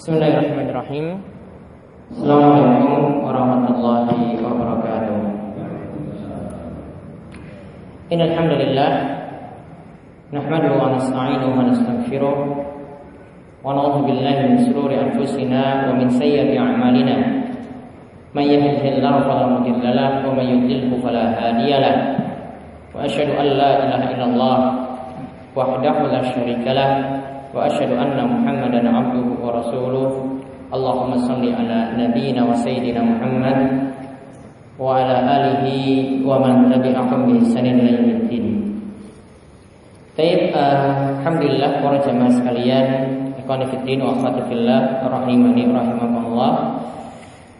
Bismillahirrahmanirrahim. Assalamualaikum warahmatullahi wabarakatuh. Innal hamdalillah nahmaduhu wa nasta'inuhu wa nastaghfiruh wa na'udzu billahi min shururi anfusina wa min sayyiati a'malina. May yahdihillahu fala mudilla lahu wa may yudlilhu fala hadiya lahu. Wa asyhadu an la ilaha illallah wahdahu la syarika lahu wa asyhadu anna Muhammadan abduhu wa rasuluh. Allahumma shalli ala nabiyyina wa sayyidina Muhammad wa ala alihi wa man tabi'ahum bi ihsanin ila yaumiddin. Baik, alhamdulillah para jamaah sekalian, ikhwani fiddin wa akhwati fillah rahimani rahimakumullah.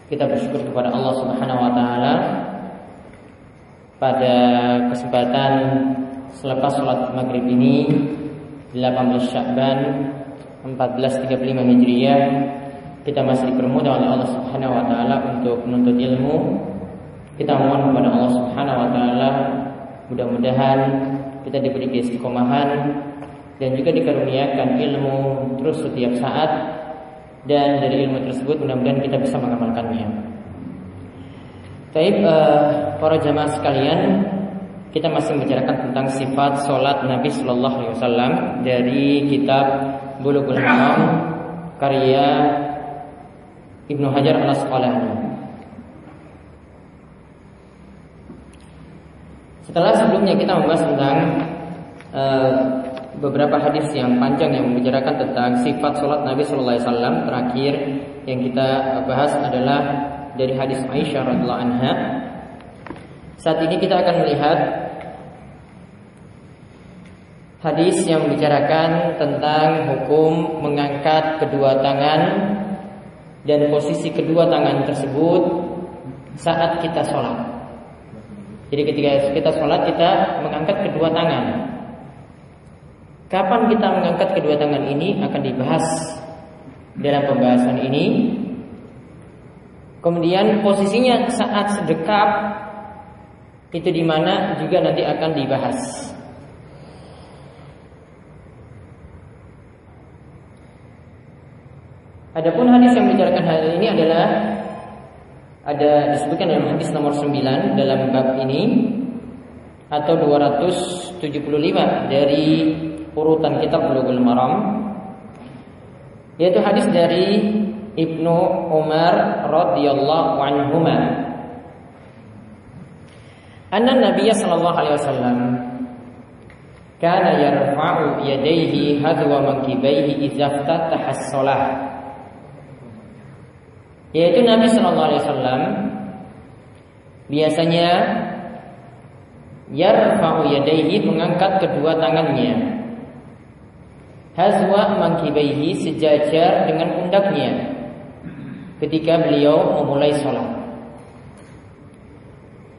Kita bersyukur kepada Allah Subhanahu wa taala pada kesempatan selepas salat maghrib ini 18 Sya'ban 1435 Hijriah, kita masih dipermudah oleh Allah Subhanahu wa taala untuk menuntut ilmu. Kita mohon kepada Allah Subhanahu wa taala mudah-mudahan kita diberi keistiqomahan dan juga dikaruniakan ilmu terus setiap saat, dan dari ilmu tersebut mudah-mudahan kita bisa mengamalkannya. Baik, para jamaah sekalian, kita masih membicarakan tentang sifat sholat Nabi Sallallahu Alaihi Wasallam dari kitab Bulughul Maram karya Ibnu Hajar Al-Asqalani. Setelah sebelumnya kita membahas tentang beberapa hadis yang panjang yang membicarakan tentang sifat sholat Nabi Sallallahu Alaihi Wasallam, terakhir yang kita bahas adalah dari hadis Aisyah radhiyallahu anha. Saat ini kita akan melihat hadis yang membicarakan tentang hukum mengangkat kedua tangan dan posisi kedua tangan tersebut saat kita sholat. Jadi ketika kita sholat, kita mengangkat kedua tangan. Kapan kita mengangkat kedua tangan ini akan dibahas dalam pembahasan ini. Kemudian posisinya saat sedekap itu di mana juga nanti akan dibahas. Adapun hadis yang membicarakan hal ini adalah disebutkan dalam hadis nomor 9 dalam bab ini atau 275 dari urutan kitab Bulughul Maram, yaitu hadis dari Ibnu Umar radhiyallahu anhuma. Anna Nabiy sallallahu alaihi wasallam kana yarfa'u yadayhi hadwa mankibaihi idza iftataha as-shalah. Yaitu Nabi sallallahu alaihi wasallam biasanya yarfa'u yadayhi, mengangkat kedua tangannya, hazwa mankibaihi, sejajar dengan pundaknya ketika beliau memulai salat.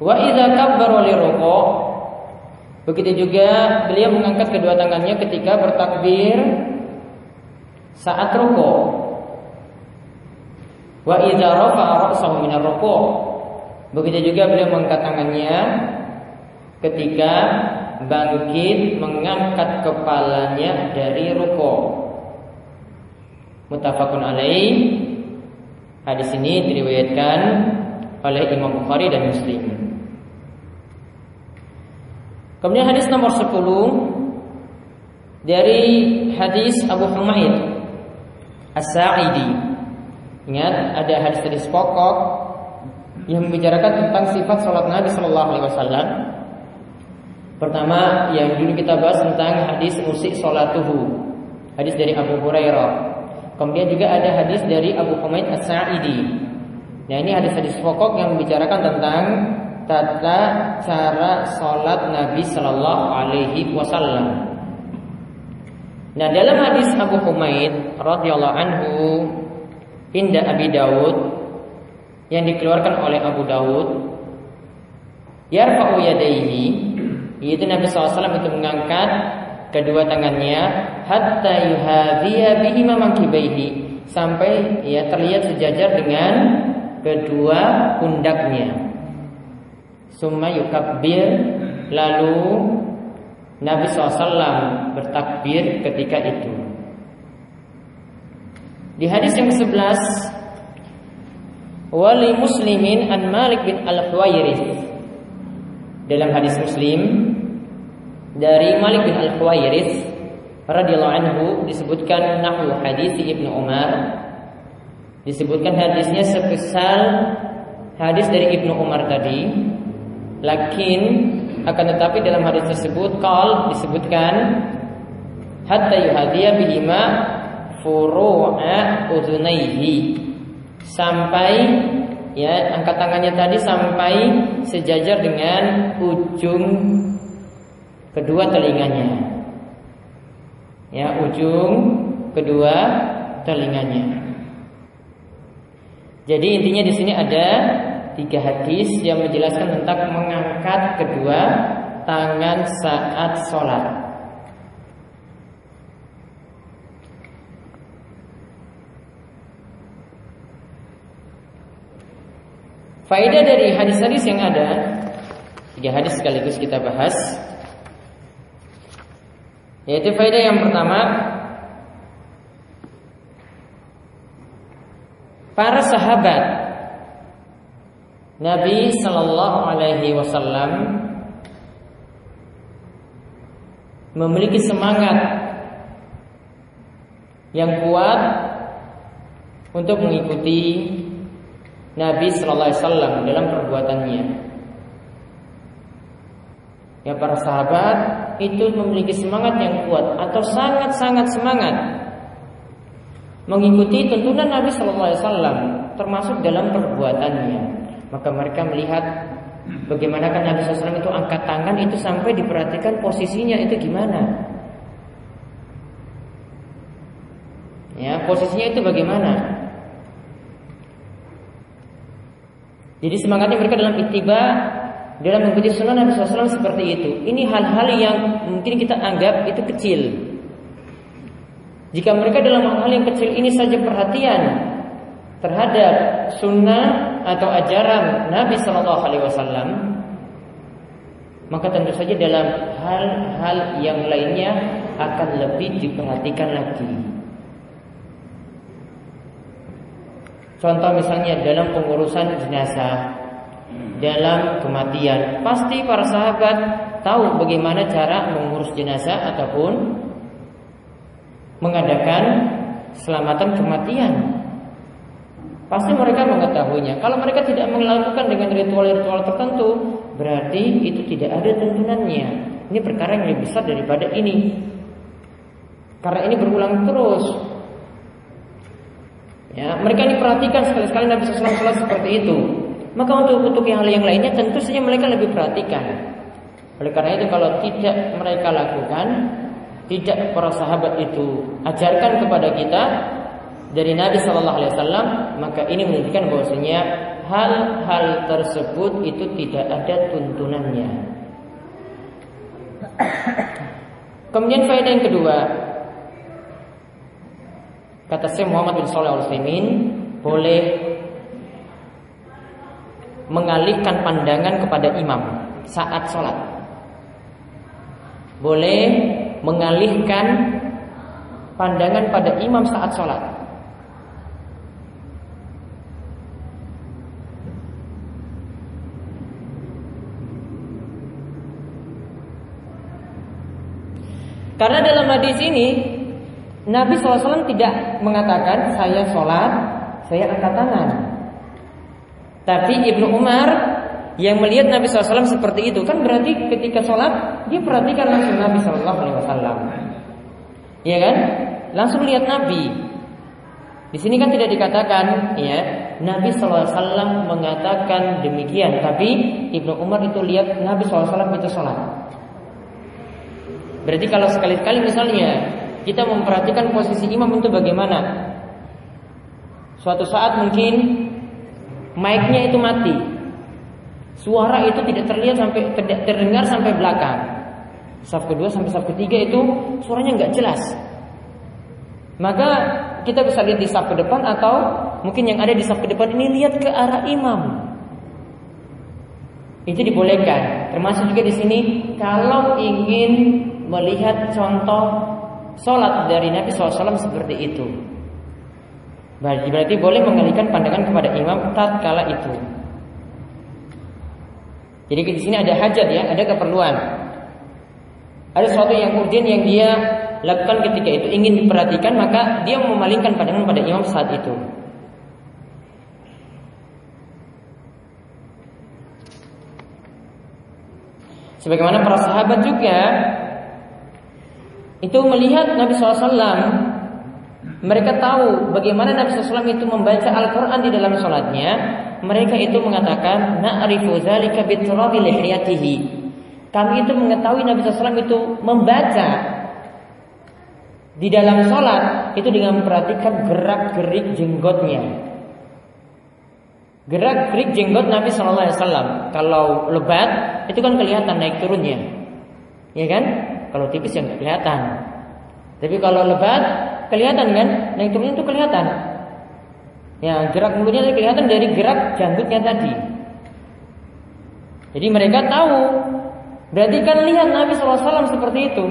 Wa idza kabbara liruku', begitu juga beliau mengangkat kedua tangannya ketika bertakbir saat ruku'. Wa idza rafa'a ra'sahu minar ruku', begitu juga beliau mengangkat tangannya ketika bangkit mengangkat kepalanya dari ruku'. Muttafaqun alaih. Hadis ini diriwayatkan oleh Imam Bukhari dan Muslim. Kemudian hadis nomor 10 dari hadis Abu Humaid As-Sa'idi. Ingat, ada hadis-hadis pokok yang membicarakan tentang sifat salat Nabi Sallallahu Alaihi Wasallam. Pertama yang dulu kita bahas tentang hadis musik salatuhu, hadis dari Abu Hurairah. Kemudian juga ada hadis dari Abu Humaid As-Sa'idi. Nah, ini hadis-hadis pokok yang membicarakan tentang tata cara salat Nabi Sallallahu Alaihi Wasallam. Nah, dalam hadis Abu Humaid radhiyallahu anhu inda Abi Dawud yang dikeluarkan oleh Abu Dawud, yarfa'u yadayhi, yaitu Nabi SAW itu mengangkat kedua tangannya hatta yuhadhiya bihima mankibaihi, sampai ya terlihat sejajar dengan kedua pundaknya. Summa yukabbir, lalu Nabi SAW bertakbir ketika itu. Di hadis yang ke-11, wali Muslimin an Malik bin Al-Huwairits. Dalam hadis Muslim dari Malik bin Al-Huwairits radhiyallahu anhu disebutkan nahwu hadis Ibnu Umar. Disebutkan hadisnya semisal hadis dari Ibnu Umar tadi. Lakin akan tetapi dalam hadis tersebut disebutkan hatta yuhadiya bihima furu'a udhunaihi, sampai ya angkat tangannya tadi sampai sejajar dengan ujung kedua telinganya. Ya, ujung kedua telinganya. Jadi intinya di sini ada 3 hadis yang menjelaskan tentang mengangkat kedua tangan saat sholat. Faedah dari hadis-hadis yang ada, 3 hadis sekaligus kita bahas. Yaitu faedah yang pertama, para sahabat Nabi Sallallahu Alaihi Wasallam memiliki semangat yang kuat untuk mengikuti Nabi Sallallahu Alaihi Wasallam dalam perbuatannya. Ya, para sahabat itu memiliki semangat yang kuat atau sangat-sangat semangat mengikuti tuntunan Nabi Sallallahu Alaihi Wasallam, termasuk dalam perbuatannya. Maka mereka melihat bagaimana kan Nabi SAW itu angkat tangan itu sampai diperhatikan posisinya itu gimana. Ya, posisinya itu bagaimana. Jadi semangatnya mereka dalam ittiba, dalam mengikuti sunnah Nabi SAW seperti itu. Ini hal-hal yang mungkin kita anggap itu kecil. Jika mereka dalam hal-hal yang kecil ini saja perhatian terhadap sunnah atau ajaran Nabi Sallallahu Alaihi Wasallam, maka tentu saja dalam hal-hal yang lainnya akan lebih diperhatikan lagi. Contoh misalnya dalam pengurusan jenazah, dalam kematian, pasti para sahabat tahu bagaimana cara mengurus jenazah ataupun mengadakan selamatan kematian. Pasti mereka mengetahuinya. Kalau mereka tidak melakukan dengan ritual-ritual tertentu, berarti itu tidak ada tuntunannya. Ini perkara yang lebih besar daripada ini. Karena ini berulang terus. Ya, mereka ini perhatikan sekali-sekali Nabi SAW sholat seperti itu. Maka untuk yang hal yang lainnya tentu saja mereka lebih perhatikan. Oleh karena itu kalau tidak mereka lakukan, tidak para sahabat itu ajarkan kepada kita dari Nabi Sallallahu Alaihi Wasallam, maka ini menunjukkan bahwasanya hal-hal tersebut itu tidak ada tuntunannya. Kemudian faedah yang kedua, kata Syekh Muhammad bin Shalih Al-Utsaimin, boleh mengalihkan pandangan kepada imam saat sholat. Boleh mengalihkan pandangan pada imam saat sholat. Karena dalam hadis ini Nabi SAW tidak mengatakan saya sholat, saya angkat tangan. Tapi Ibnu Umar yang melihat Nabi SAW seperti itu, kan berarti ketika sholat dia perhatikan langsung Nabi SAW. Iya kan? Langsung lihat Nabi. Di sini kan tidak dikatakan, ya Nabi SAW mengatakan demikian, tapi Ibnu Umar itu lihat Nabi SAW itu sholat. Berarti kalau sekali-kali misalnya kita memperhatikan posisi imam itu bagaimana. Suatu saat mungkin mic-nya itu mati, suara itu tidak terlihat sampai terdengar sampai belakang. Saf kedua sampai saf ketiga itu suaranya nggak jelas. Maka kita bisa lihat di saf ke depan atau mungkin yang ada di saf ke depan ini lihat ke arah imam. Itu dibolehkan. Termasuk juga di sini kalau ingin melihat contoh sholat dari Nabi SAW seperti itu. Berarti boleh mengalihkan pandangan kepada imam tatkala itu. Jadi di sini ada hajat ya, ada keperluan. Ada sesuatu yang urgent yang dia lakukan ketika itu, ingin diperhatikan, maka dia memalingkan pandangan pada imam saat itu. Sebagaimana para sahabat juga itu melihat Nabi SAW, mereka tahu bagaimana Nabi SAW itu membaca Al-Quran di dalam sholatnya. Mereka itu mengatakan, na'rifu zalika biturabi lihiyatihi. Kami itu mengetahui Nabi SAW itu membaca di dalam sholat itu dengan memperhatikan gerak-gerik jenggotnya. Gerak-gerik jenggot Nabi SAW. Kalau lebat itu kan kelihatan naik turunnya, ya kan? Kalau tipis yang kelihatan. Tapi kalau lebat kelihatan kan, naik turunnya itu kelihatan. Ya, gerak mulutnya kelihatan dari gerak janggutnya tadi. Jadi mereka tahu. Berarti kan lihat Nabi SAW seperti itu.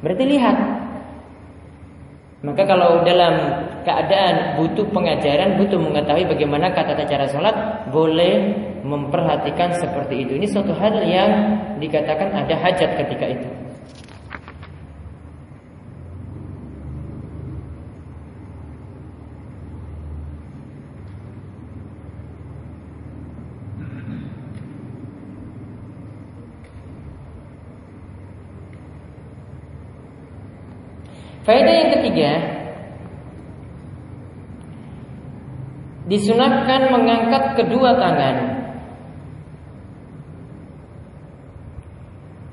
Berarti lihat. Maka kalau dalam keadaan butuh pengajaran, butuh mengetahui bagaimana tata cara sholat, boleh memperhatikan seperti itu. Ini suatu hal yang dikatakan ada hajat ketika itu. Faedah yang ketiga, disunahkan mengangkat kedua tangan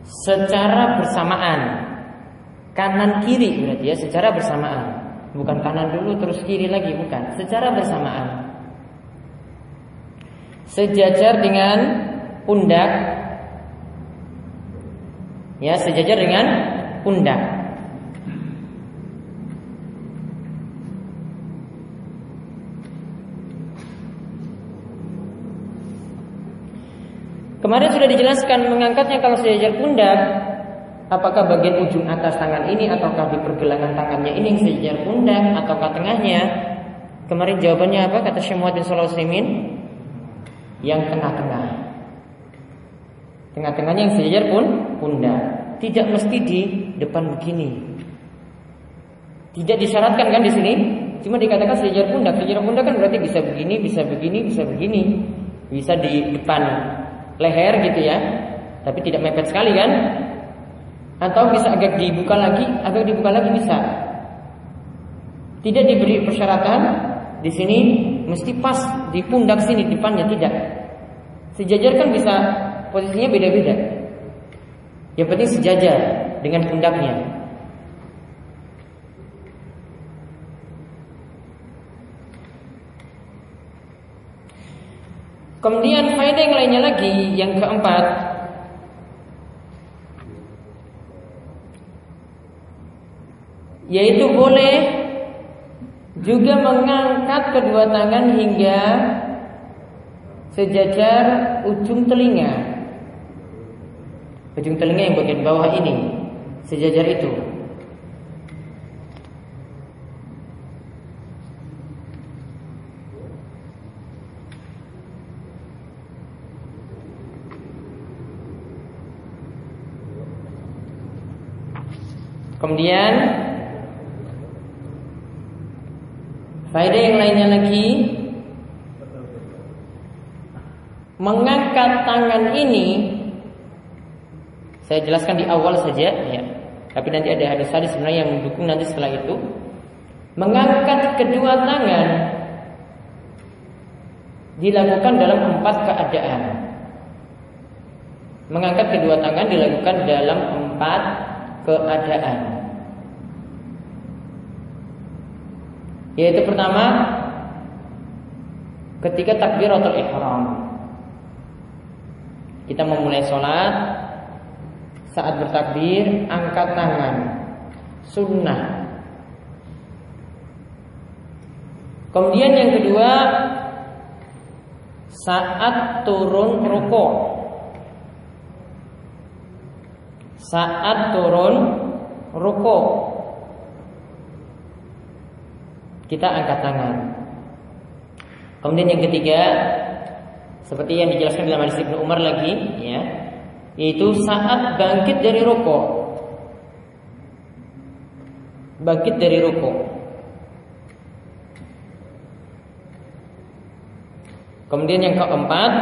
secara bersamaan, kanan kiri berarti ya, secara bersamaan, bukan kanan dulu terus kiri lagi, bukan, secara bersamaan, sejajar dengan pundak, ya, sejajar dengan pundak. Kemarin sudah dijelaskan mengangkatnya kalau sejajar pundak, apakah bagian ujung atas tangan ini ataukah di pergelangan tangannya ini yang sejajar pundak ataukah tengahnya? Kemarin jawabannya apa? Kata Syekh Muhammad bin Shalih Al-Utsaimin, yang tengah-tengah. Tengah-tengahnya yang sejajar pundak. Tidak mesti di depan begini. Tidak disyaratkan kan di sini? Cuma dikatakan sejajar pundak. Sejajar pundak kan berarti bisa begini, bisa begini, bisa begini. Bisa di depan leher gitu ya, tapi tidak mepet sekali kan? Atau bisa agak dibuka lagi bisa. Tidak diberi persyaratan di sini mesti pas di pundak sini depannya, tidak. Sejajar kan bisa posisinya beda-beda. Yang penting sejajar dengan pundaknya. Kemudian faedah yang lainnya lagi, yang keempat, yaitu boleh juga mengangkat kedua tangan hingga sejajar ujung telinga. Ujung telinga yang bagian bawah ini, sejajar itu. Kemudian faedah yang lainnya lagi, mengangkat tangan ini saya jelaskan di awal saja ya. Tapi nanti ada hadis-hadis sebenarnya yang mendukung nanti setelah itu. Mengangkat kedua tangan dilakukan dalam 4 keadaan. Mengangkat kedua tangan dilakukan dalam 4 keadaan. Yaitu pertama, ketika takbiratul ihram. Kita memulai sholat, saat bertakbir angkat tangan, sunnah. Kemudian yang kedua, saat turun rukuk. Saat turun rukuk. kita angkat tangan. Kemudian yang ketiga, seperti yang dijelaskan dalam hadis Ibnu Umar lagi, ya, yaitu saat bangkit dari rukuk. Bangkit dari rukuk. Kemudian yang keempat,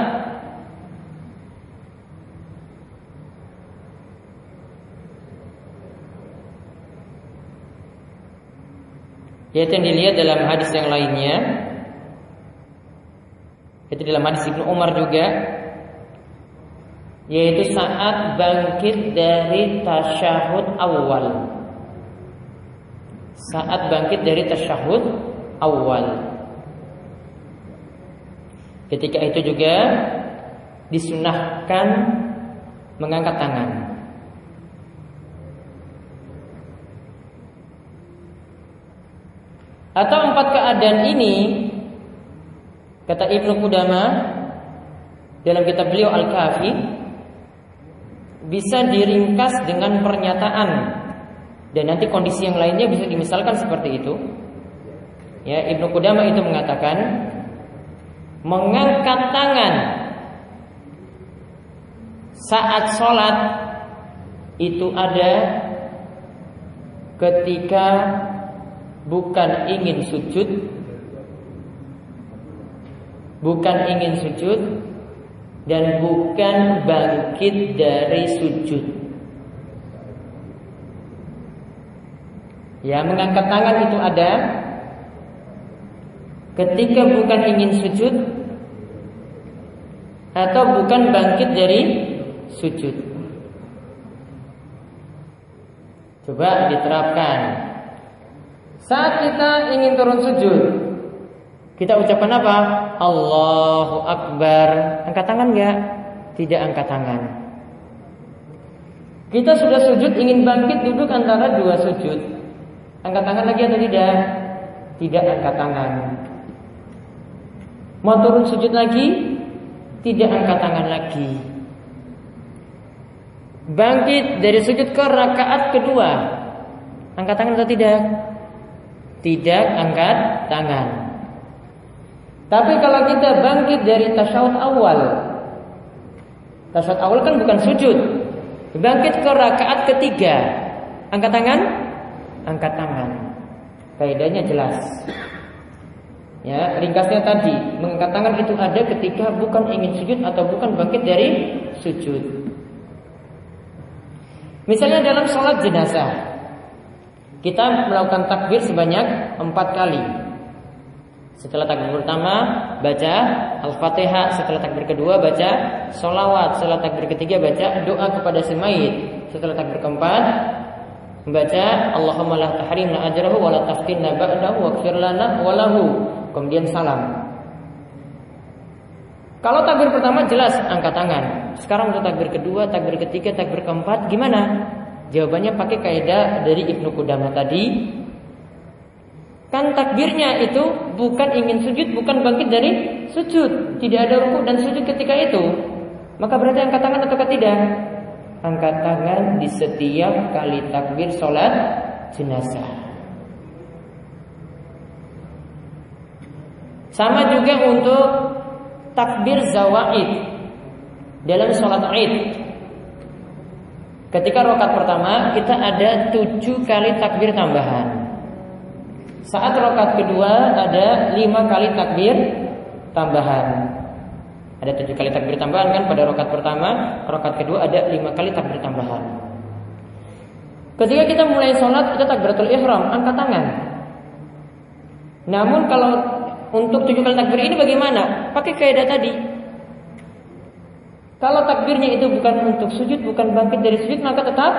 yaitu yang dilihat dalam hadis yang lainnya, itu dalam hadis Ibnu Umar juga, yaitu saat bangkit dari tasyahud awal. Saat bangkit dari tasyahud awal. Ketika itu juga disunahkan mengangkat tangan. Atau empat keadaan ini, kata Ibnu Qudamah dalam kitab beliau Al-Kafi, bisa diringkas dengan pernyataan, dan nanti kondisi yang lainnya bisa dimisalkan seperti itu. Ya, Ibnu Qudamah itu mengatakan, mengangkat tangan saat sholat itu ada ketika bukan ingin sujud, dan bukan bangkit dari sujud. Ya, mengangkat tangan itu ada ketika bukan ingin sujud atau bukan bangkit dari sujud. Coba diterapkan. Saat kita ingin turun sujud, kita ucapkan apa? Allahu Akbar. Angkat tangan enggak? Tidak angkat tangan. Kita sudah sujud, ingin bangkit duduk antara dua sujud. Angkat tangan lagi atau tidak? Tidak angkat tangan. Mau turun sujud lagi? Tidak angkat tangan lagi. Bangkit dari sujud ke rakaat kedua, angkat tangan atau tidak? Tidak angkat tangan. Tapi kalau kita bangkit dari tasyahud awal, tasyahud awal kan bukan sujud, bangkit ke rakaat ketiga, angkat tangan? Angkat tangan. Kaidahnya jelas. Ya, ringkasnya tadi, mengangkat tangan itu ada ketika bukan ingin sujud atau bukan bangkit dari sujud. Misalnya dalam sholat jenazah, kita melakukan takbir sebanyak 4 kali. Setelah takbir pertama baca Al-Fatihah, setelah takbir kedua baca sholawat, setelah takbir ketiga baca doa kepada si mayit, setelah takbir keempat membaca Allahumma la tahrimna ajrahu wa la taftinna ba'dahu waghfir lana wa lahu. Kemudian salam. Kalau takbir pertama jelas angkat tangan. Sekarang untuk takbir kedua, takbir ketiga, takbir keempat gimana? Jawabannya pakai kaidah dari Ibnu Qudamah tadi. Kan takbirnya itu bukan ingin sujud, bukan bangkit dari sujud. Tidak ada rukuk dan sujud ketika itu. Maka berarti angkat tangan atau tidak? Angkat tangan di setiap kali takbir sholat jenazah. Sama juga untuk takbir zawaid dalam sholat Id. Ketika rakaat pertama kita ada 7 kali takbir tambahan. Saat rakaat kedua ada 5 kali takbir tambahan. Ada 7 kali takbir tambahan kan pada rakaat pertama, rakaat kedua ada 5 kali takbir tambahan. Ketika kita mulai sholat kita takbiratul ihram, angkat tangan. Namun kalau untuk 7 kali takbir ini bagaimana? Pakai kaidah tadi. Kalau takbirnya itu bukan untuk sujud, bukan bangkit dari sujud, maka tetap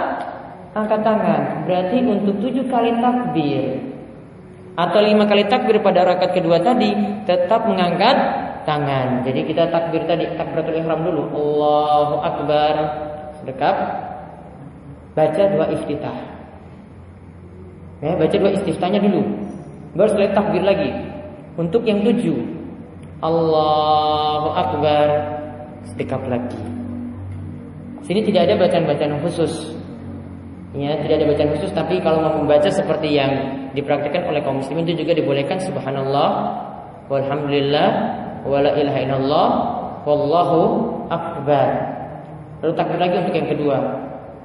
angkat tangan. Berarti untuk 7 kali takbir atau 5 kali takbir pada rakaat kedua tadi tetap mengangkat tangan. Jadi kita takbir tadi, takbiratul ihram dulu, Allahu Akbar, sedekap, baca 2 iftitah. Ya, baca 2 istiftahnya dulu. Baru setelah takbir lagi. Untuk yang 7, Allahu Akbar, sedekap lagi. Sini tidak ada bacaan-bacaan khusus. Ya, tidak ada bacaan khusus, tapi kalau mau membaca seperti yang dipraktikkan oleh kaum muslimin itu juga dibolehkan, subhanallah, walhamdulillah, wala ilaha illallah, wallahu akbar. Lalu takbir lagi untuk yang kedua,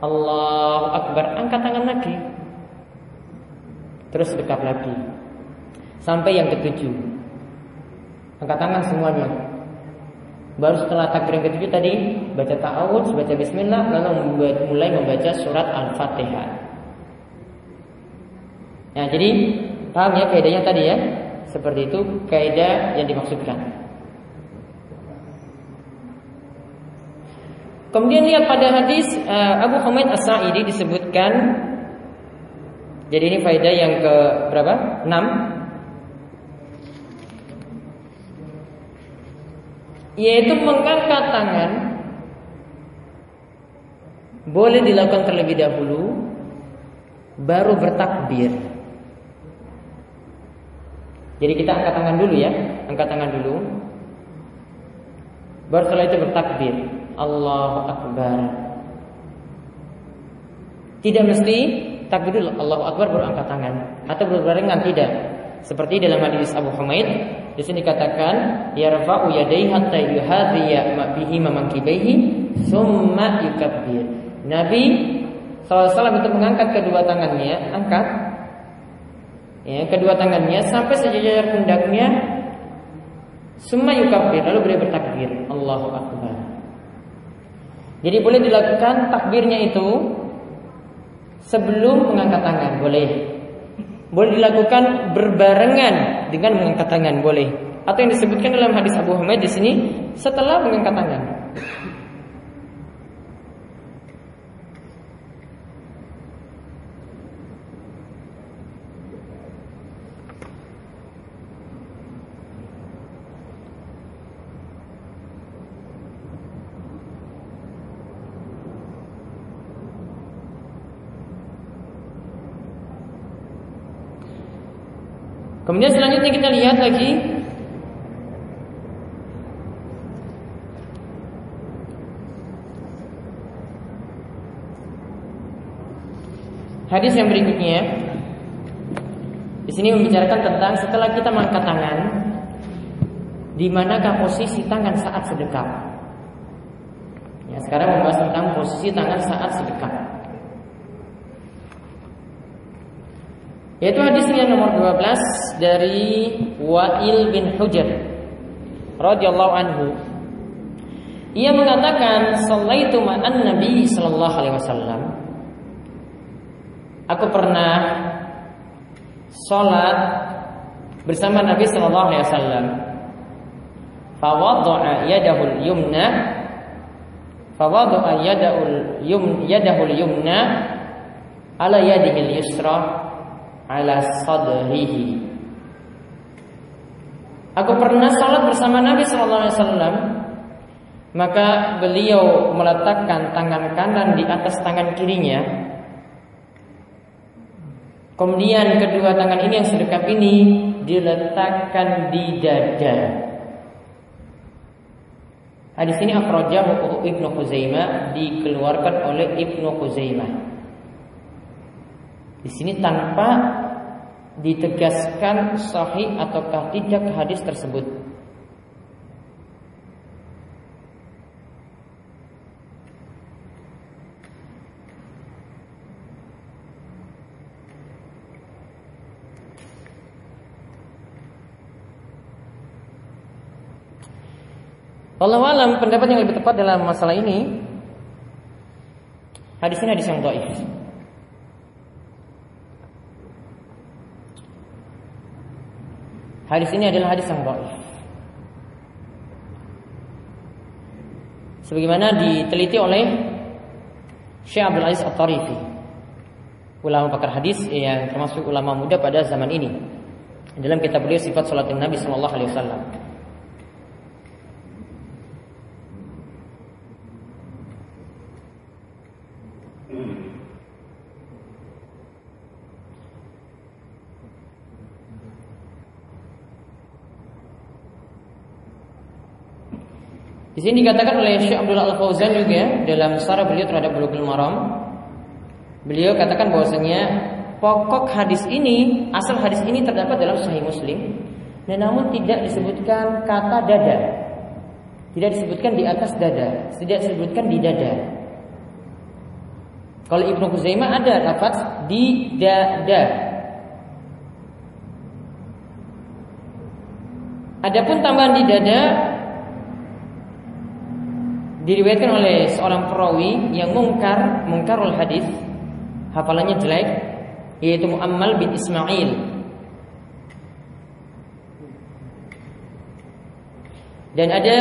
Allahu akbar, angkat tangan lagi, terus dekat lagi, sampai yang ketujuh, angkat tangan semuanya. Baru setelah takbir yang ketujuh tadi baca ta'awudz, baca bismillah, lalu mulai membaca surat Al-Fatihah. Nah, jadi paham ya kaidahnya tadi ya? Seperti itu kaidah yang dimaksudkan. Kemudian lihat pada hadis Abu Humaid As-Sa'idi disebutkan. Jadi ini faedah yang ke berapa? 6. Yaitu mengangkat tangan boleh dilakukan terlebih dahulu, baru bertakbir. Jadi kita angkat tangan dulu ya, angkat tangan dulu, baru setelah itu bertakbir, Allahu Akbar. Tidak mesti takbir dulu, Allahu Akbar baru angkat tangan, atau berbarengan, tidak. Seperti dalam hadis Abu Humaid, di sini dikatakan yarfa'u yadayhi hatta yuhadhiya bihi mamankibaihi tsumma yukabbir. Nabi SAW itu mengangkat kedua tangannya, angkat ya, kedua tangannya sampai sejajar pundaknya, tsumma yukabbir, lalu beliau bertakbir, Allahu Akbar. Jadi boleh dilakukan takbirnya itu sebelum mengangkat tangan, boleh. Boleh dilakukan berbarengan dengan mengangkat tangan, boleh. Atau yang disebutkan dalam hadis Abu Humaid di sini setelah mengangkat tangan. Kemudian selanjutnya kita lihat lagi hadis yang berikutnya. Di sini membicarakan tentang setelah kita mengangkat tangan, di manakah posisi tangan saat sedekap. Ya, sekarang membahas tentang posisi tangan saat sedekap. Yaitu hadisnya nomor 12 dari Wa'il bin Hujr radhiyallahu anhu. Ia mengatakan, "Shallaitu ma'an Nabi sallallahu alaihi wasallam." Aku pernah salat bersama Nabi sallallahu alaihi wasallam. Fa wada'a yadahu al-yumna yadahu al-yumna ala yadihi al-yusra ala sadrihi. Aku pernah salat bersama Nabi sallallahu alaihi wasallam, maka beliau meletakkan tangan kanan di atas tangan kirinya. Kemudian kedua tangan ini yang sedekap ini diletakkan di dada. Hadis ini akhrajahu Ibnu Khuzaimah, dikeluarkan oleh Ibnu Khuzaimah. Di sini tanpa ditegaskan sahih ataukah tidak hadis tersebut. Wallahu alam, pendapat yang lebih tepat dalam masalah ini, hadis ini hadis yang dhaif. Hadis ini adalah hadis yang dhaif. Sebagaimana diteliti oleh Syekh Abdul Aziz At-Tarifi, ulama pakar hadis yang termasuk ulama muda pada zaman ini. Dalam kitab beliau Sifat Salat Nabi sallallahu alaihi wasallam. Di sini dikatakan oleh Syekh Abdullah Al-Fauzan juga dalam syarah beliau terhadap Bulughul Maram, Beliau katakan bahwasanya pokok hadis ini, asal hadis ini terdapat dalam Sahih Muslim, dan namun tidak disebutkan kata dada, tidak disebutkan di atas dada, tidak disebutkan di dada. Kalau Ibnu Khuzaimah ada lafaz di dada. Adapun tambahan di dada diriwayatkan oleh seorang perawi yang mungkarul hadis, hafalannya jelek, yaitu Muammal bin Ismail. Dan ada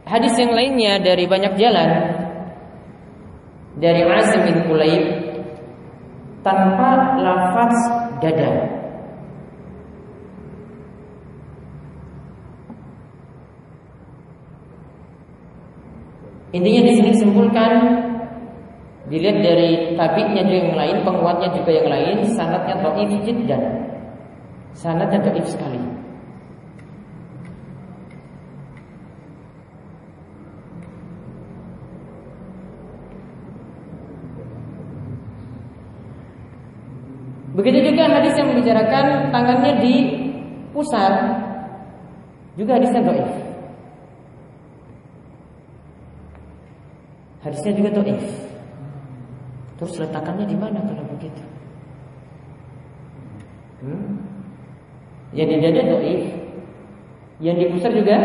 hadis yang lainnya dari banyak jalan dari Asim bin Kulayb tanpa lafaz dada. Intinya di sini simpulkan, dilihat dari tabi'nya juga yang lain, penguatnya juga yang lain, sanadnya dhaif jiddan. Sanadnya dhaif sekali. Begitu juga hadis yang membicarakan tangannya dipusar, juga hadisnya dhaif. Hadisnya juga dhaif. Terus letakannya di mana kalau begitu? Yang di dada dhaif, yang dipusar juga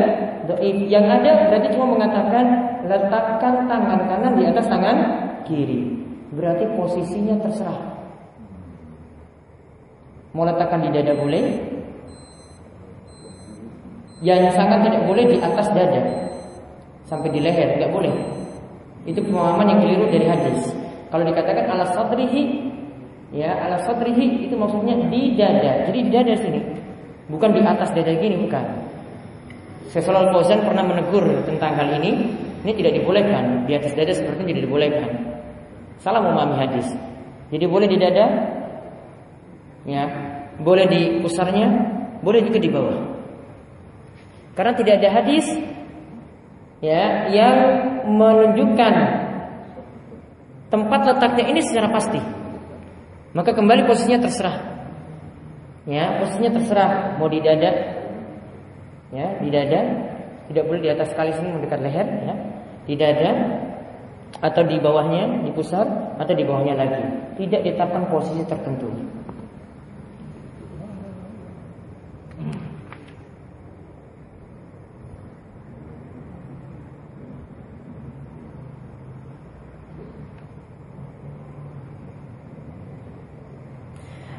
dhaif. Yang ada berarti cuma mengatakan letakkan tangan kanan di atas tangan kiri. Berarti posisinya terserah. Mau letakkan di dada boleh, yang sangat tidak boleh di atas dada sampai di leher, tidak boleh. Itu pemahaman yang keliru dari hadis. Kalau dikatakan ala sadrihi, ya ala sadrihi itu maksudnya di dada. Jadi di dada sini, bukan di atas dada gini, bukan. Syekh Shalal Fauzan pernah menegur tentang hal ini. Ini tidak dibolehkan di atas dada, seperti ini tidak dibolehkan. Salah memahami hadis. Jadi boleh di dada, ya, boleh di pusarnya, boleh juga di bawah. Karena tidak ada hadis, ya, yang menunjukkan tempat letaknya ini secara pasti. Maka kembali posisinya terserah. Ya, posisinya terserah, mau di dada, ya, di dada, tidak boleh di atas kali sini mendekat leher, ya, di dada, atau di bawahnya, di pusar, atau di bawahnya lagi. Tidak ditetapkan posisi tertentu.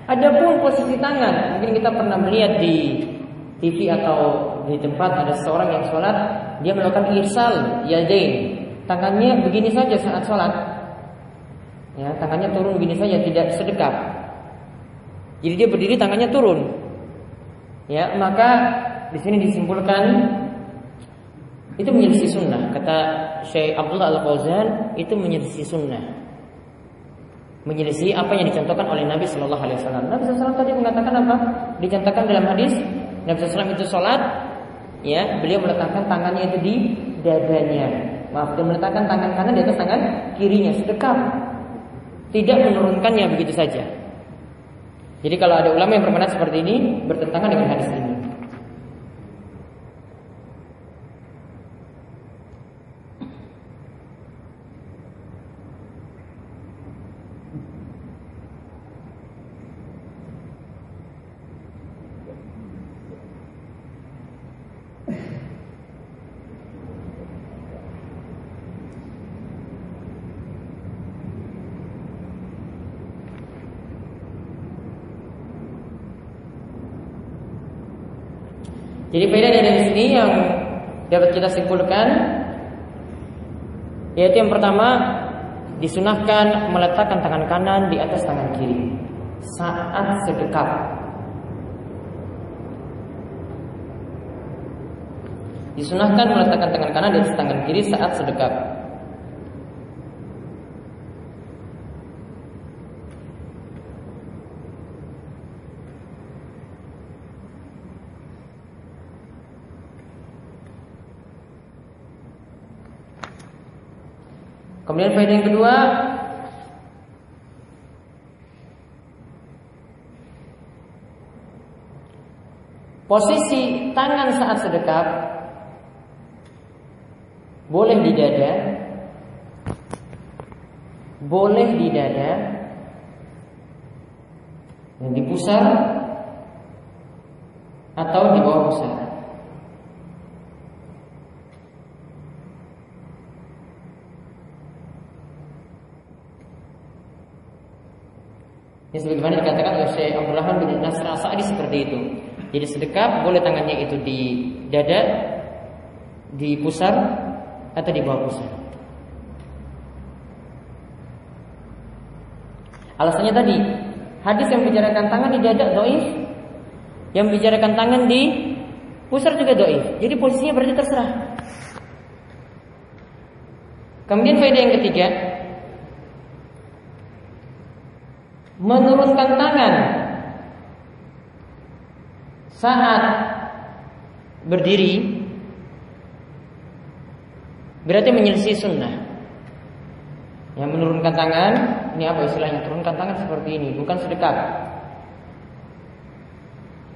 Adapun posisi tangan, mungkin kita pernah melihat di TV atau di tempat ada seorang yang sholat, dia melakukan irsal yadain, tangannya begini saja saat sholat, ya, tangannya turun begini saja, tidak sedekap. Jadi dia berdiri tangannya turun, ya, maka di sini disimpulkan itu menyelisih sunnah. Kata Syekh Abdullah Al-Fauzan, itu menyelisih sunnah, menyelisih apa yang dicontohkan oleh Nabi Shallallahu Alaihi Wasallam. Nabi SAW tadi mengatakan apa? Dicontohkan dalam hadis, Nabi SAW itu sholat, ya, beliau meletakkan tangannya itu di dadanya. Maaf, dia meletakkan tangan kanan di atas tangan kirinya, sedekap, tidak menurunkannya begitu saja. Jadi kalau ada ulama yang berpendapat seperti ini, bertentangan dengan hadis ini. Jadi faedah dari sini yang dapat kita simpulkan, yaitu yang pertama, disunahkan meletakkan tangan kanan di atas tangan kiri saat sedekap. Disunahkan meletakkan tangan kanan di atas tangan kiri saat sedekap. Kemudian faedah yang kedua, Posisi tangan saat sedekap boleh di dada, di pusar atau di bawah pusar. Ini sebagaimana dikatakan oleh Syekh Abdurrahman bin Nasr As-Sa'di seperti itu. Jadi sedekap boleh tangannya itu di dada, di pusar atau di bawah pusar. Alasannya tadi, hadis yang membicarakan tangan di dada dhaif, yang membicarakan tangan di pusar juga dhaif. Jadi posisinya berarti terserah. Kemudian faedah yang ketiga, menurunkan tangan saat berdiri berarti menyelisih sunnah. Yang menurunkan tangan, ini apa istilahnya? Turunkan tangan seperti ini, bukan sedekap.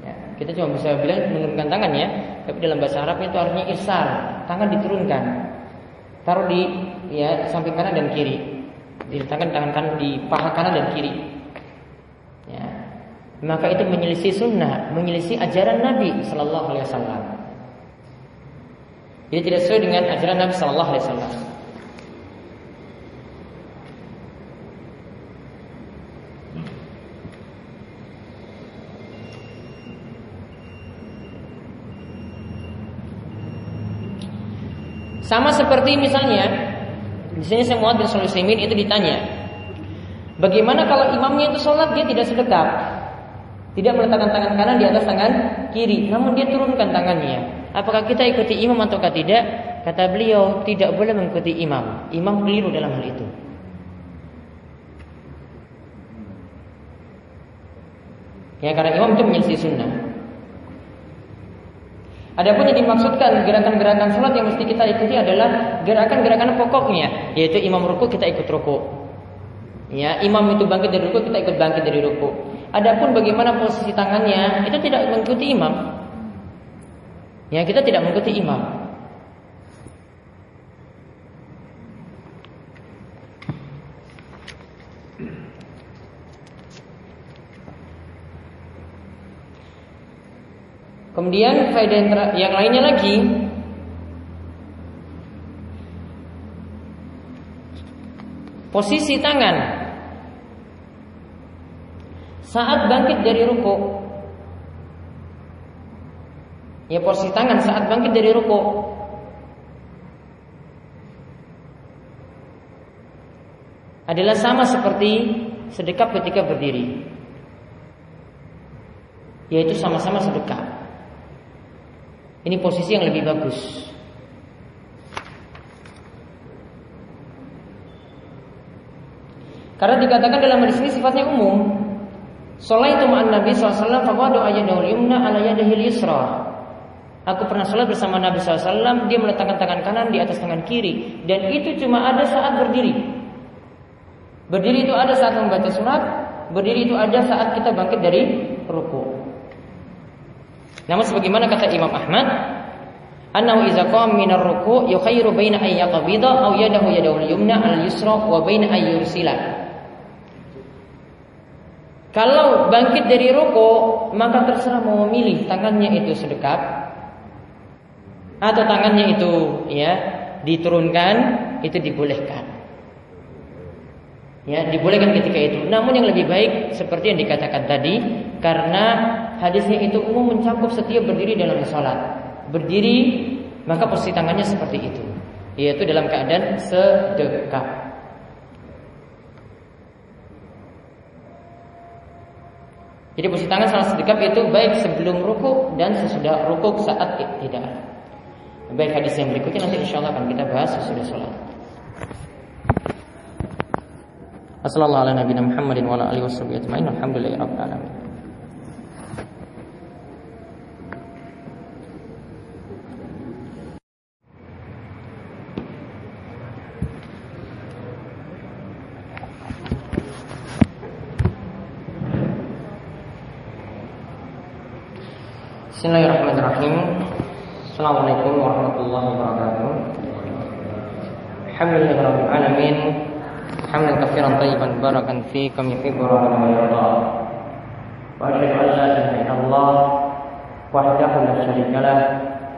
Ya, kita cuma bisa bilang menurunkan tangan ya, tapi dalam bahasa Arabnya itu artinya irsal, tangan diturunkan, taruh di samping kanan dan kiri, diletakkan tangan kanan di paha kanan dan kiri. Ya, maka itu menyelisih sunnah, menyelisih ajaran Nabi Sallallahu Alaihi Wasallam. Jadi tidak sesuai dengan ajaran Nabi Sallallahu Alaihi Wasallam. Sama seperti misalnya, di sini saya Muhammad bin Shalih Al-Utsaimin itu ditanya, bagaimana kalau imamnya itu sholat dia tidak sedekap, tidak meletakkan tangan kanan di atas tangan kiri, namun dia turunkan tangannya, apakah kita ikuti imam ataukah tidak? Kata beliau, tidak boleh mengikuti imam. Imam keliru dalam hal itu. Ya, karena imam itu menyelisih sunnah. Adapun yang dimaksudkan gerakan-gerakan salat yang mesti kita ikuti adalah gerakan-gerakan pokoknya, yaitu imam ruku kita ikut ruku. Ya, imam itu bangkit dari ruku kita ikut bangkit dari ruku. Adapun bagaimana posisi tangannya itu tidak mengikuti imam. Ya, kita tidak mengikuti imam. Kemudian faedah yang lainnya lagi, posisi tangan saat bangkit dari ruku. Ya, posisi tangan saat bangkit dari ruku adalah sama seperti sedekap ketika berdiri, yaitu sama-sama sedekap. Ini posisi yang lebih bagus. Karena dikatakan dalam hadis ini sifatnya umum. Sholaitu ma'an Nabi sallallahu alaihi wasallam faqadu ayyadahu al-yumna ala yadihi al-yusra. Aku pernah sholat bersama Nabi sallallahu alaihi wasallam, dia meletakkan tangan kanan di atas tangan kiri, dan itu cuma ada saat berdiri. Berdiri itu ada saat membaca surat, berdiri itu ada saat kita bangkit dari ruku. Namun sebagaimana kata Imam Ahmad, annahu idza qama minar ruku' yukhayyiru baina ay yaqbida aw yadahu al-yumna al-yusra wa baina ay yursila. Kalau bangkit dari ruku', maka terserah mau memilih tangannya itu sedekap atau tangannya itu diturunkan, itu dibolehkan. Ya, dibolehkan ketika itu. Namun yang lebih baik seperti yang dikatakan tadi, karena hadisnya itu umum mencakup setiap berdiri dalam salat. Berdiri maka posisi tangannya seperti itu, yaitu dalam keadaan sedekap. Jadi posisi tangan saat sedekap itu baik sebelum ruku dan sesudah ruku saat tidak. Baik, hadis yang berikutnya nanti insyaallah akan kita bahas sesudah salat. Wassalamualaikum warahmatullahi wabarakatuh. Alhamdulillahirabbil alamin. Bismillahirrahmanirrahim. Assalamualaikum warahmatullahi wabarakatuh. Alhamdulillahirabbil alamin. Hamdan katsiran thayyiban barakan fi kama yuhibbu rabbuna wa yarda. Wa asyhadu an la ilaha illallah wahdahu la syarika lah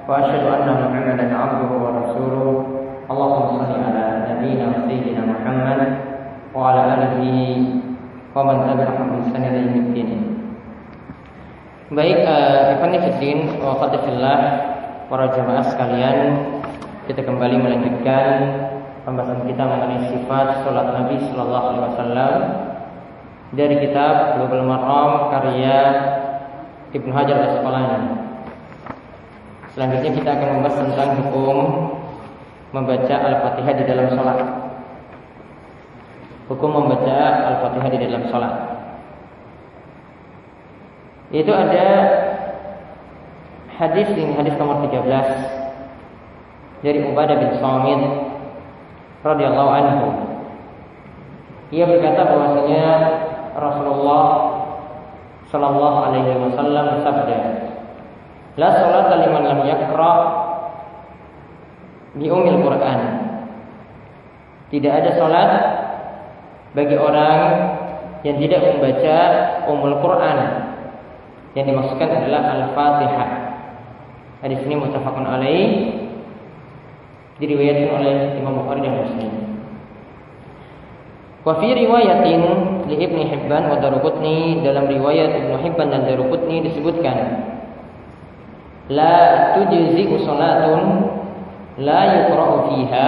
wa asyhadu anna Muhammadan 'abduhu wa rasuluh. Allahumma shalli ala nabiyyina sayyidina Muhammad wa ala alihi wa man tabi'ahum bi ihsan ila yaumil. Baik, ikhwan fillah wa qadafillah, para jemaah sekalian, kita kembali melanjutkan pembahasan kita mengenai sifat salat Nabi sallallahu alaihi wasallam dari kitab Bulughul Maram karya Ibnu Hajar Al-Asqalani. Selanjutnya kita akan membahas tentang hukum membaca Al-Fatihah di dalam salat. Hukum membaca Al-Fatihah di dalam salat. Itu ada hadis nomor 13 dari Ubadah bin Samit radhiyallahu anhu. Ia berkata bahwasanya Rasulullah sallallahu alaihi wasallam bersabda, "La sholata liman lam yaqra bi ummil Qur'an." Tidak ada salat bagi orang yang tidak membaca Ummul Qur'an. Yang dimaksudkan adalah Al-Fatihah. Hadis ini muttafaqun alaih, diriwayatkan oleh Imam Bukhari dan Muslim. Wa fi riwayatin li Ibnu Hibban wa Daruqutni, dalam riwayat Ibnu Hibban dan Daruqutni disebutkan, la tujzi'u salatun la yuqra'u fiha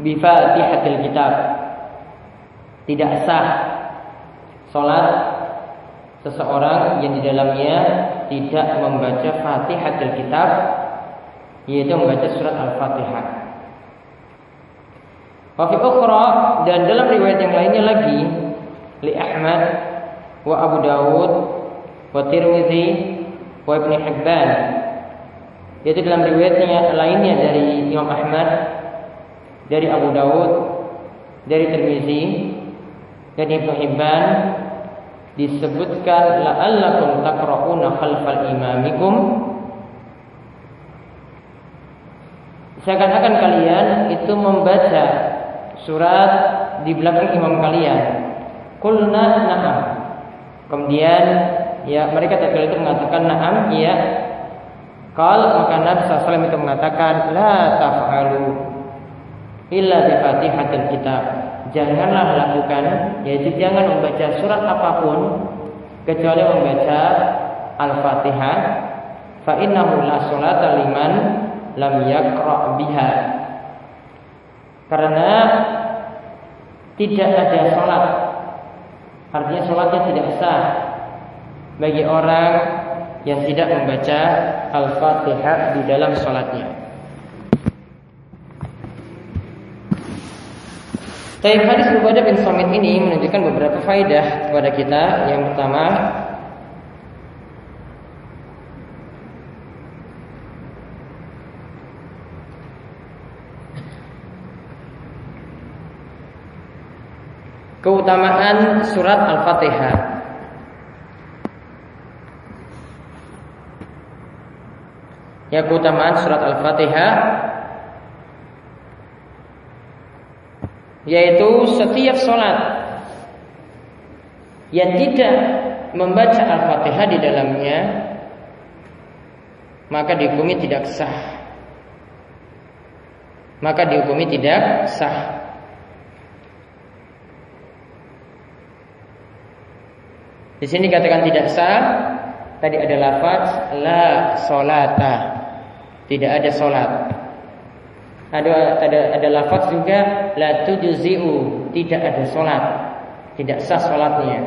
bi Fatihatil kitab. Tidak sah salat seseorang yang di dalamnya tidak membaca Fatihatul Kitab, yaitu membaca surat Al-Fatihah. Wa fi ukhra, dan dalam riwayat yang lainnya lagi, li Ahmad wa Abu Dawud wa Tirmizi wa Ibnu Hibban, yaitu dalam riwayatnya lainnya dari Imam Ahmad, dari Abu Dawud, dari Tirmizi dan Ibnu Hibban, disebutkan la'allakum taqra'una khalfal imamikum, seakan-akan kalian itu membaca surat di belakang imam kalian. Qulna na'am. Kemudian ya mereka tatkala itu mengatakan na'am, iya. Maka Nabi SAW itu mengatakan la taf'alu illa bi Fatihatil kitab. Janganlah lakukan, yaitu jangan membaca surat apapun kecuali membaca Al-Fatihah. Fa innahu la sholata liman lam yaqra' biha. Karena tidak ada salat, artinya salatnya tidak sah bagi orang yang tidak membaca Al-Fatihah di dalam salatnya. Hadis Ubadah bin Samit ini menunjukkan beberapa faedah kepada kita. Yang pertama, keutamaan surat Al-Fatihah. Ya, keutamaan surat Al-Fatihah, yaitu setiap sholat yang tidak membaca Al-Fatihah di dalamnya maka dihukumi tidak sah. Di sini katakan tidak sah. Tadi ada lafaz la sholata, tidak ada sholat. Ada lafaz juga la tujzi'u, tidak ada sholat, tidak sah sholatnya.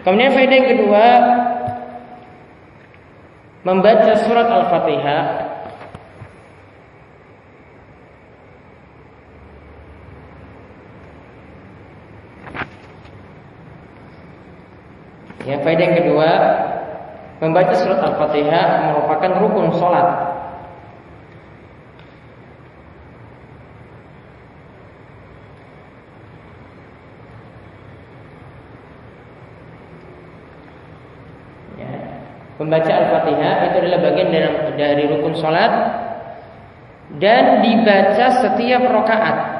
Kemudian faedah yang kedua, membaca surat Al-Fatihah Ya, faedah yang kedua, membaca surat Al-Fatihah merupakan rukun sholat. Membaca Al-Fatihah itu adalah bagian dari rukun sholat dan dibaca setiap rakaat.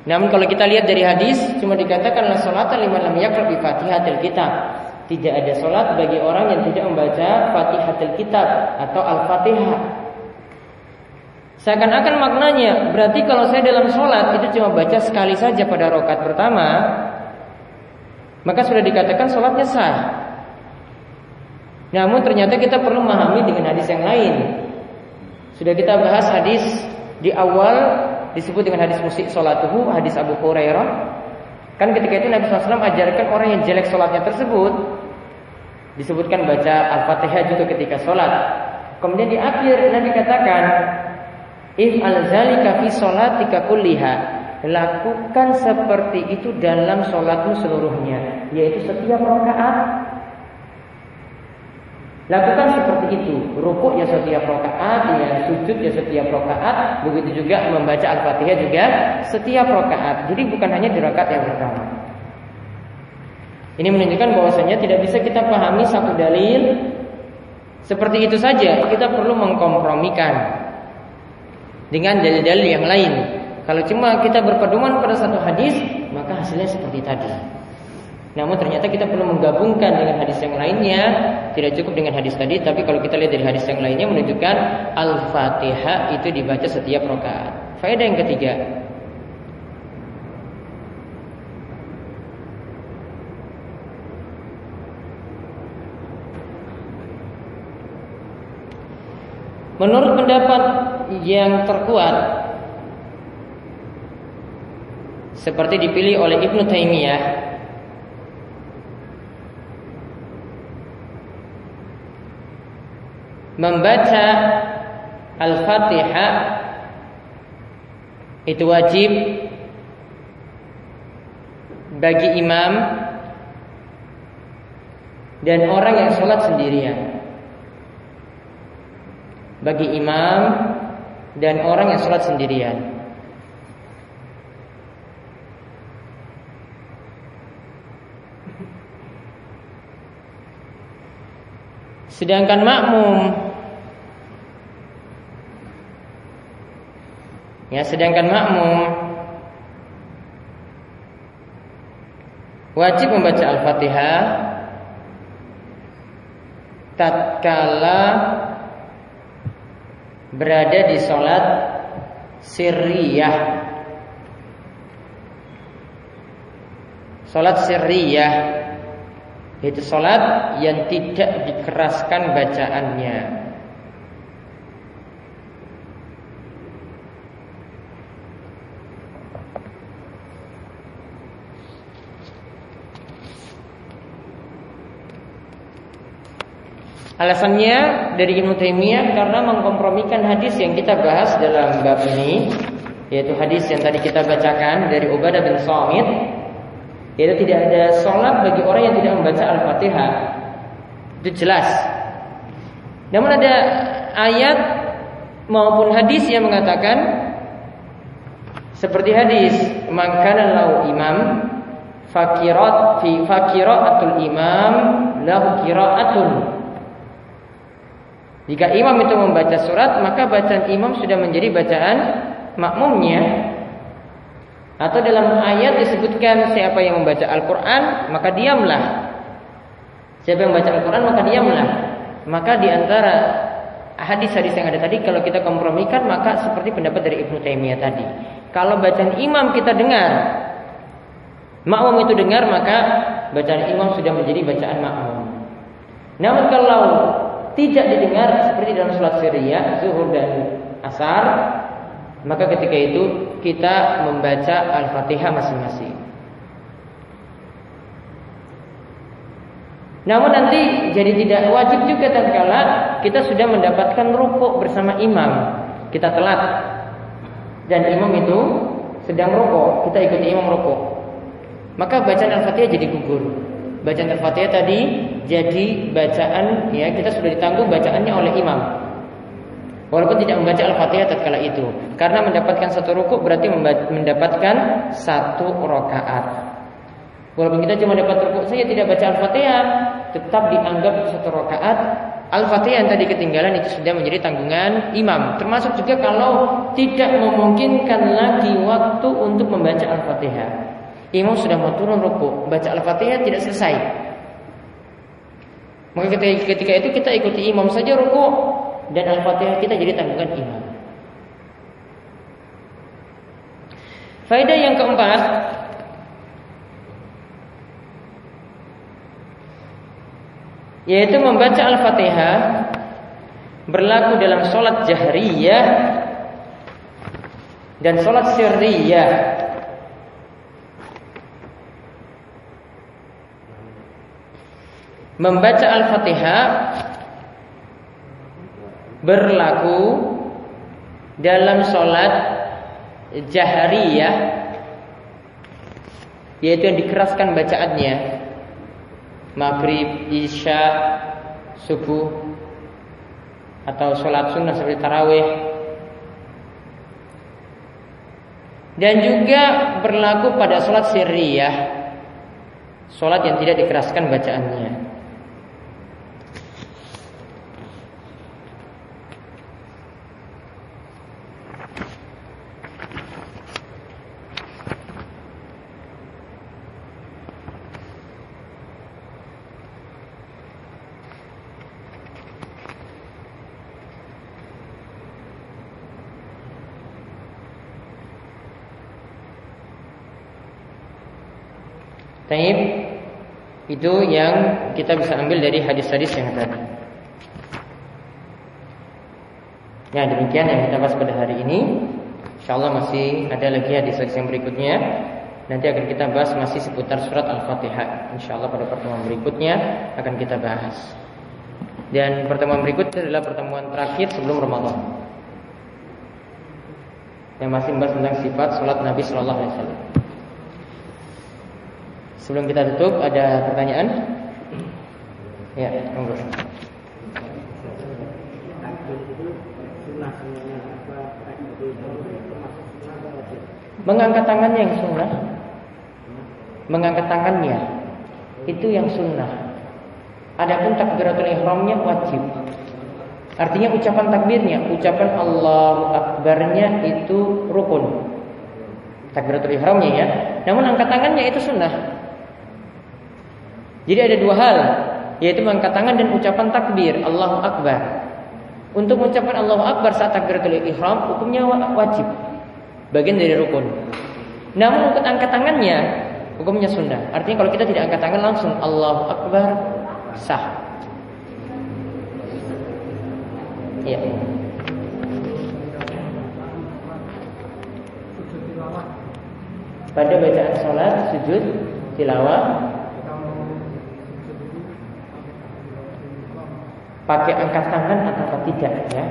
Namun kalau kita lihat dari hadis, cuma dikatakan la sholata liman lam yaqra bi Fatihatil Kitab. Tidak ada sholat bagi orang yang tidak membaca Fatihatil Kitab atau Al-Fatihah. Seakan-akan maknanya berarti kalau saya dalam sholat itu cuma baca sekali saja pada rakaat pertama, maka sudah dikatakan sholatnya sah. Namun ternyata kita perlu memahami dengan hadis yang lain. Sudah kita bahas hadis di awal disebut dengan hadis musyi' sholatuhu, hadis Abu Hurairah. Kan ketika itu Nabi SAW ajarkan orang yang jelek sholatnya tersebut disebutkan baca Al-Fatihah juga ketika sholat. Kemudian di akhir Nabi katakan, if'al zalika fi sholatika kulliha. Lakukan seperti itu dalam sholatmu seluruhnya, yaitu setiap rakaat. Lakukan seperti itu. Rukuk ya setiap rakaat, ya sujud ya setiap rakaat, begitu juga membaca Al-Fatihah juga setiap rakaat. Jadi bukan hanya di rakaat yang pertama. Ini menunjukkan bahwasanya tidak bisa kita pahami satu dalil seperti itu saja. Kita perlu mengkompromikan dengan dalil-dalil yang lain. Kalau cuma kita berpedoman pada satu hadis, maka hasilnya seperti tadi. Namun ternyata kita perlu menggabungkan dengan hadis yang lainnya. Tidak cukup dengan hadis tadi, tapi kalau kita lihat dari hadis yang lainnya menunjukkan Al-Fatihah itu dibaca setiap rakaat. Faedah yang ketiga, menurut pendapat yang terkuat seperti dipilih oleh Ibnu Taimiyah, membaca Al-Fatihah itu wajib bagi imam dan orang yang sholat sendirian. Bagi imam dan orang yang sholat sendirian. Sedangkan makmum, wajib membaca Al-Fatihah tatkala berada di sholat sirriyah. Sholat sirriyah yaitu sholat yang tidak dikeraskan bacaannya. Alasannya dari Ibnu Taimiyah karena mengkompromikan hadis yang kita bahas dalam bab ini, yaitu hadis yang tadi kita bacakan dari Ubadah bin Samit, yaitu tidak ada sholat bagi orang yang tidak membaca Al-Fatihah. Itu jelas. Namun ada ayat maupun hadis yang mengatakan seperti hadis man kana lahu imam fakiraatul imam lahu qiraatun. Jika imam itu membaca surat, maka bacaan imam sudah menjadi bacaan makmumnya. Atau dalam ayat disebutkan siapa yang membaca Al-Quran maka diamlah. Siapa yang membaca Al-Quran maka diamlah. Maka di antara hadis-hadis yang ada tadi, kalau kita kompromikan maka seperti pendapat dari Ibnu Taimiyah tadi. Kalau bacaan imam kita dengar, makmum itu dengar, maka bacaan imam sudah menjadi bacaan makmum. Namun kalau tidak didengar seperti dalam sholat sirriyah, zuhur dan asar, maka ketika itu kita membaca Al-Fatihah masing-masing. Namun nanti jadi tidak wajib juga tatkala kita sudah mendapatkan rukuk bersama imam, kita telat dan imam itu sedang rukuk, kita ikuti imam rukuk, maka bacaan Al-Fatihah jadi gugur. Bacaan Al-Fatihah tadi jadi bacaan, ya kita sudah ditanggung bacaannya oleh imam. Walaupun tidak membaca Al-Fatihah tatkala itu, karena mendapatkan satu rukuk berarti mendapatkan satu rakaat. Walaupun kita cuma dapat rukuk saja tidak baca Al-Fatihah, tetap dianggap satu rakaat. Al-Fatihah yang tadi ketinggalan itu sudah menjadi tanggungan imam. Termasuk juga kalau tidak memungkinkan lagi waktu untuk membaca Al-Fatihah. Imam sudah mau turun rukuk, baca Al-Fatihah tidak selesai. Maka ketika itu kita ikuti imam saja rukuk, dan Al-Fatihah kita jadi tanggungan imam. Faedah yang keempat, yaitu membaca Al-Fatihah berlaku dalam sholat jahriyah dan sholat sirriyah. Membaca Al-Fatihah berlaku dalam sholat jahriyah, yaitu yang dikeraskan bacaannya, maghrib, isya, subuh, atau sholat sunnah seperti tarawih. Dan juga berlaku pada sholat sirriyah, sholat yang tidak dikeraskan bacaannya. Taib, itu yang kita bisa ambil dari hadis-hadis yang tadi. Ya, demikian yang kita bahas pada hari ini. InsyaAllah masih ada lagi hadis-hadis yang berikutnya. Nanti akan kita bahas masih seputar surat Al-Fatihah. InsyaAllah pada pertemuan berikutnya akan kita bahas. Dan pertemuan berikutnya adalah pertemuan terakhir sebelum Ramadan, yang masih membahas tentang sifat salat Nabi Sallallahu Alaihi Wasallam. Sebelum kita tutup, ada pertanyaan? Ya, monggo. Mengangkat tangannya yang sunnah. Mengangkat tangannya itu yang sunnah. Adapun takbiratul ihramnya wajib. Artinya ucapan takbirnya, ucapan Allahu Akbarnya itu rukun. Takbiratul ihramnya ya. Namun angkat tangannya itu sunnah. Jadi ada dua hal, yaitu mengangkat tangan dan ucapan takbir Allahu Akbar. Untuk mengucapkan Allahu Akbar saat takbiratul ihram hukumnya wajib, bagian dari rukun. Namun untuk angkat tangannya hukumnya sunnah. Artinya kalau kita tidak angkat tangan langsung Allahu Akbar sah. Ya. Pada bacaan sholat sujud tilawah pakai angkat tangan atau tidak ya.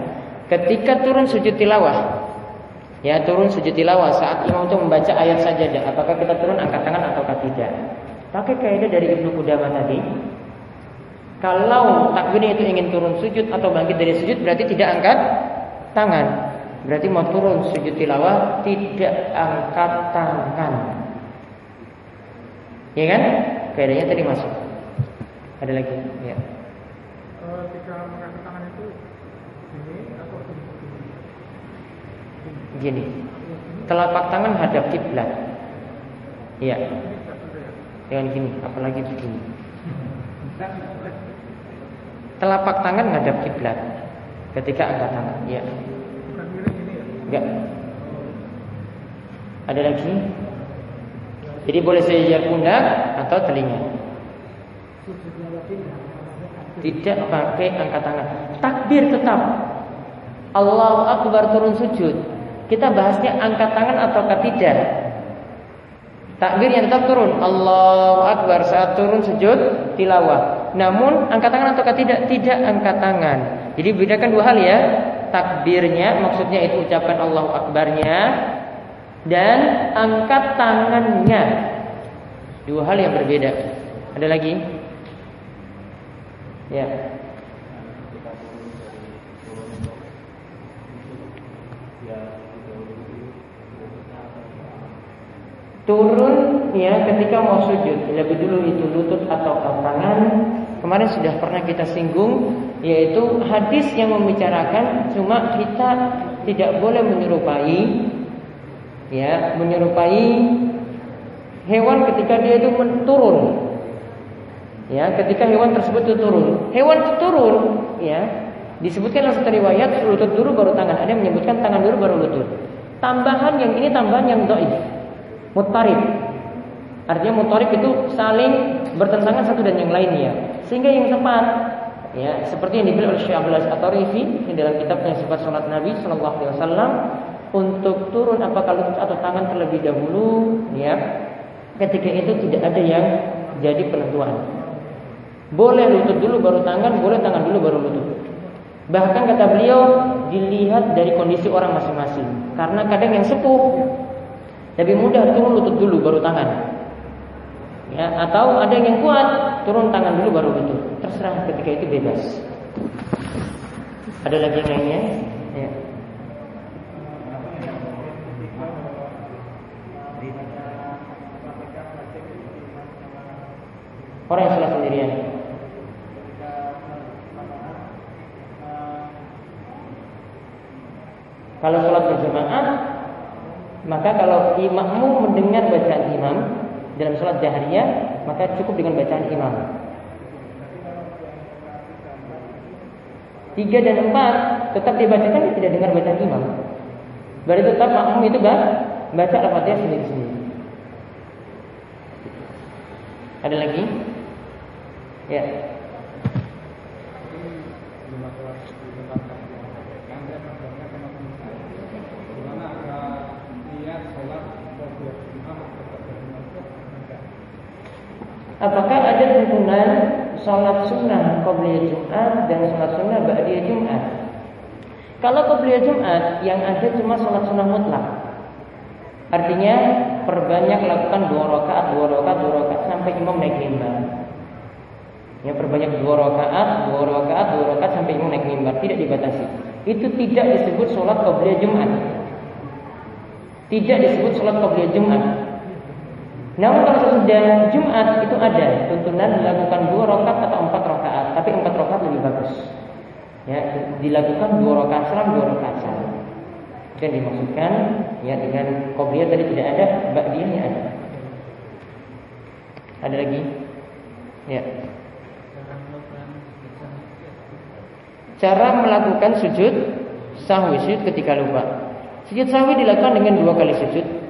Ketika turun sujud tilawah, ya turun sujud tilawah saat imam itu membaca ayat sajadah, apakah kita turun angkat tangan atau tidak? Pakai kaidah dari Ibnu Qudamah tadi. Kalau takbirnya itu ingin turun sujud atau bangkit dari sujud, berarti tidak angkat tangan. Berarti mau turun sujud tilawah tidak angkat tangan. Ya kan? Kaidahnya tadi masuk. Ada lagi? Ya. Ketika mengangkat tangan itu gini atau gini, telapak tangan hadap kiblat. Iya. Jangan gini, apalagi begini. Telapak tangan ngadap kiblat ketika angkat tangan. Iya. bukan miring ini ya? Enggak. Ada lagi? Jadi boleh sejajar pundak atau telinga. Tidak pakai angkat tangan. Takbir tetap Allahu Akbar turun sujud. Kita bahasnya angkat tangan atau tidak. Takbir yang tetap turun Allahu Akbar saat turun sujud tilawah. Namun angkat tangan atau tidak? Tidak angkat tangan. Jadi bedakan dua hal ya. Takbirnya maksudnya itu ucapan Allahu Akbarnya, dan angkat tangannya. Dua hal yang berbeda. Ada lagi? Ya. turun ya ketika mau sujud, lebih dulu itu lutut atau tangan. Kemarin sudah pernah kita singgung, yaitu hadis yang membicarakan cuma kita tidak boleh menyerupai hewan ketika dia itu turun. Ya, ketika hewan tersebut itu turun. Hewan itu turun, ya. Disebutkan dalam satu riwayat lutut dulu baru tangan. Ada yang menyebutkan tangan dulu baru lutut. Tambahan yang ini tambahan yang dhaif. Muttarib. Artinya muttarib itu saling bertentangan satu dan yang lainnya. Sehingga yang tepat ya, seperti yang dipilih oleh Syekh Abdul Aziz At-Tarifi dalam kitabnya Sifat Salat Nabi sallallahu alaihi wasallam, untuk turun apakah lutut atau tangan terlebih dahulu ya. Ketika itu tidak ada yang jadi penentuan. Boleh lutut dulu baru tangan, boleh tangan dulu baru lutut. Bahkan kata beliau dilihat dari kondisi orang masing-masing. Karena kadang yang sepuh lebih mudah turun lutut dulu baru tangan. Ya, atau ada yang kuat turun tangan dulu baru lutut. Terserah, ketika itu bebas. Ada lagi yang lainnya? Ya. Orang yang salat sendirian. Kalau salat berjamaah, maka kalau imammu mendengar bacaan imam dalam salat jahriyah, maka cukup dengan bacaan imam. 3 dan 4 tetap dibacakan, tidak dengar bacaan imam. Berarti tetap makmum itu baca Al-Fatihah sendiri-sendiri. Ada lagi? Ya. Apakah ada tuntunan sholat sunnah qabliyah Jumat dan sholat sunnah ba'diyah Jumat? Kalau qabliyah Jumat yang ada cuma sholat sunnah mutlak. Artinya perbanyak lakukan 2 rakaat sampai imam naik mimbar. Ya, perbanyak 2 rakaat sampai imam naik mimbar, tidak dibatasi. Itu tidak disebut sholat qabliyah Jumat. Tidak disebut sholat qabliyah Jumat. Namun kalau sudah Jumat itu ada tuntunan dilakukan 2 rakaat atau 4 rakaat, tapi 4 rakaat lebih bagus. Ya, dilakukan 2 rakaat salam, 2 rakaat salam. Itu yang dimaksudkan ya dengan qabliyah tadi tidak ada, ba'diyahnya ada. Ada lagi? Ya. Cara melakukan sujud sahwi, sujud ketika lupa. Sujud sahwi dilakukan dengan 2 kali sujud.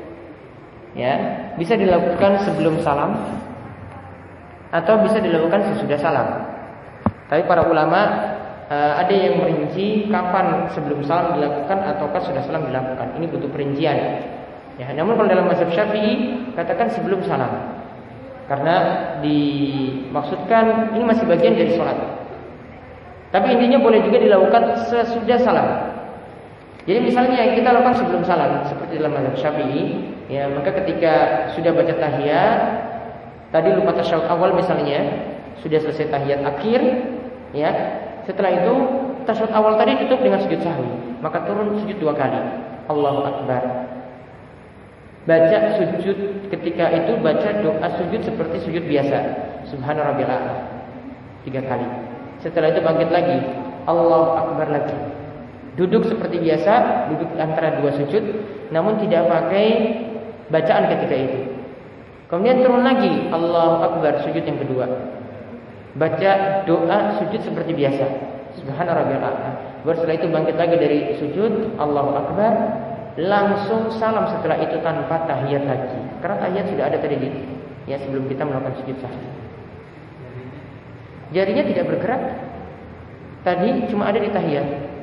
Ya, bisa dilakukan sebelum salam atau bisa dilakukan sesudah salam. Tapi para ulama ada yang merinci kapan sebelum salam dilakukan ataukah sudah salam dilakukan. Ini butuh perincian. Ya, namun kalau dalam mazhab Syafi'i katakan sebelum salam. Karena dimaksudkan ini masih bagian dari sholat. Tapi intinya boleh juga dilakukan sesudah salam. Jadi misalnya yang kita lakukan sebelum salam seperti dalam mazhab Syafi'i, ya, maka ketika sudah baca tahiyat, tadi lupa tasyahud awal misalnya, sudah selesai tahiyat akhir, ya. Setelah itu tasyahud awal tadi tutup dengan sujud sahwi, maka turun sujud 2 kali. Allahu Akbar. Baca sujud ketika itu baca doa sujud seperti sujud biasa. Subhana rabbiyal a'la 3 kali. Setelah itu bangkit lagi, Allahu Akbar lagi. Duduk seperti biasa, duduk antara 2 sujud, namun tidak pakai bacaan ketika itu. Kemudian turun lagi, Allahu Akbar, sujud yang kedua. Baca doa sujud seperti biasa, Subhana rabbiyal a'la. Baru setelah itu bangkit lagi dari sujud, Allahu Akbar, langsung salam setelah itu tanpa tahiyat lagi. Karena tahiyat sudah ada tadi ya sebelum kita melakukan sujud sahwi. Jarinya tidak bergerak. Tadi cuma ada di tahiyat.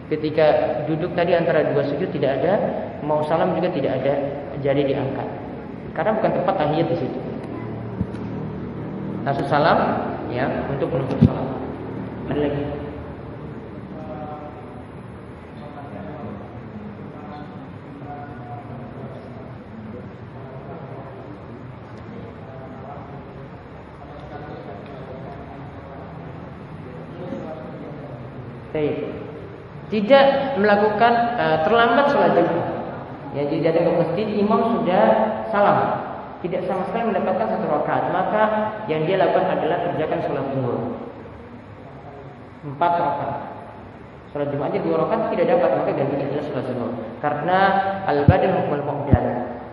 Ketika duduk tadi antara 2 sujud tidak ada, mau salam juga tidak ada, jari diangkat. Karena bukan tempat tahiyat di situ. Langsung salam ya untuk menutup salam. Ada lagi? Tidak melakukan terlambat sholat Jumat. Ya, jadi datang ke masjid, imam sudah salam, tidak sama sekali mendapatkan 1 rakaat, maka yang dia lakukan adalah kerjakan sholat zuhur 4 rakaat. Sholat Jumat aja 2 rakaat tidak dapat, maka gantinya adalah sholat zuhur. Karena al-badal hukmul mu'dal,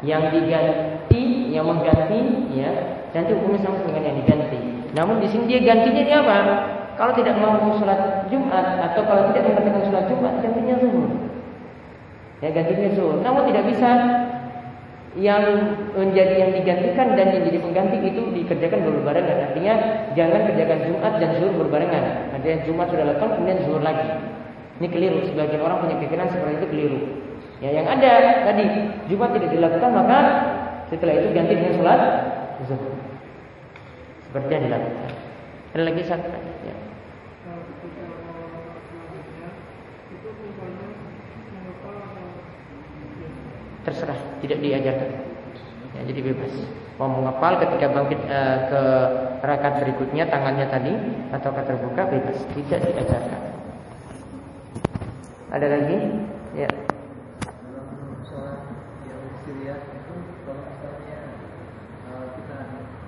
yang diganti, yang mengganti, ya, nanti hukumnya sama dengan yang diganti. Namun di sini dia gantinya dia apa? Kalau tidak mau sholat Jumat atau kalau tidak mengatakan sholat Jumat, gantinya zuhur. Ya, gantinya zuhur. Namun tidak bisa yang menjadi yang digantikan dan yang jadi pengganti itu dikerjakan berbarengan. Artinya jangan kerjakan Jumat dan zuhur berbarengan. Artinya Jumat sudah lakukan kemudian zuhur lagi. Ini keliru. Sebagian orang punya pikiran seperti itu, keliru. Ya, yang ada tadi Jumat tidak dilakukan, maka setelah itu ganti dengan sholat zuhur. Seperti yang dilakukan. Ada lagi satu. Ya. Terserah, tidak diajarkan. Ya, jadi bebas. Mau menghafal ketika bangkit ke rakaat berikutnya tangannya tadi atau terbuka, bebas, tidak diajarkan. Ada lagi? Ya. Sholat yang Syria itu kalau misalnya kita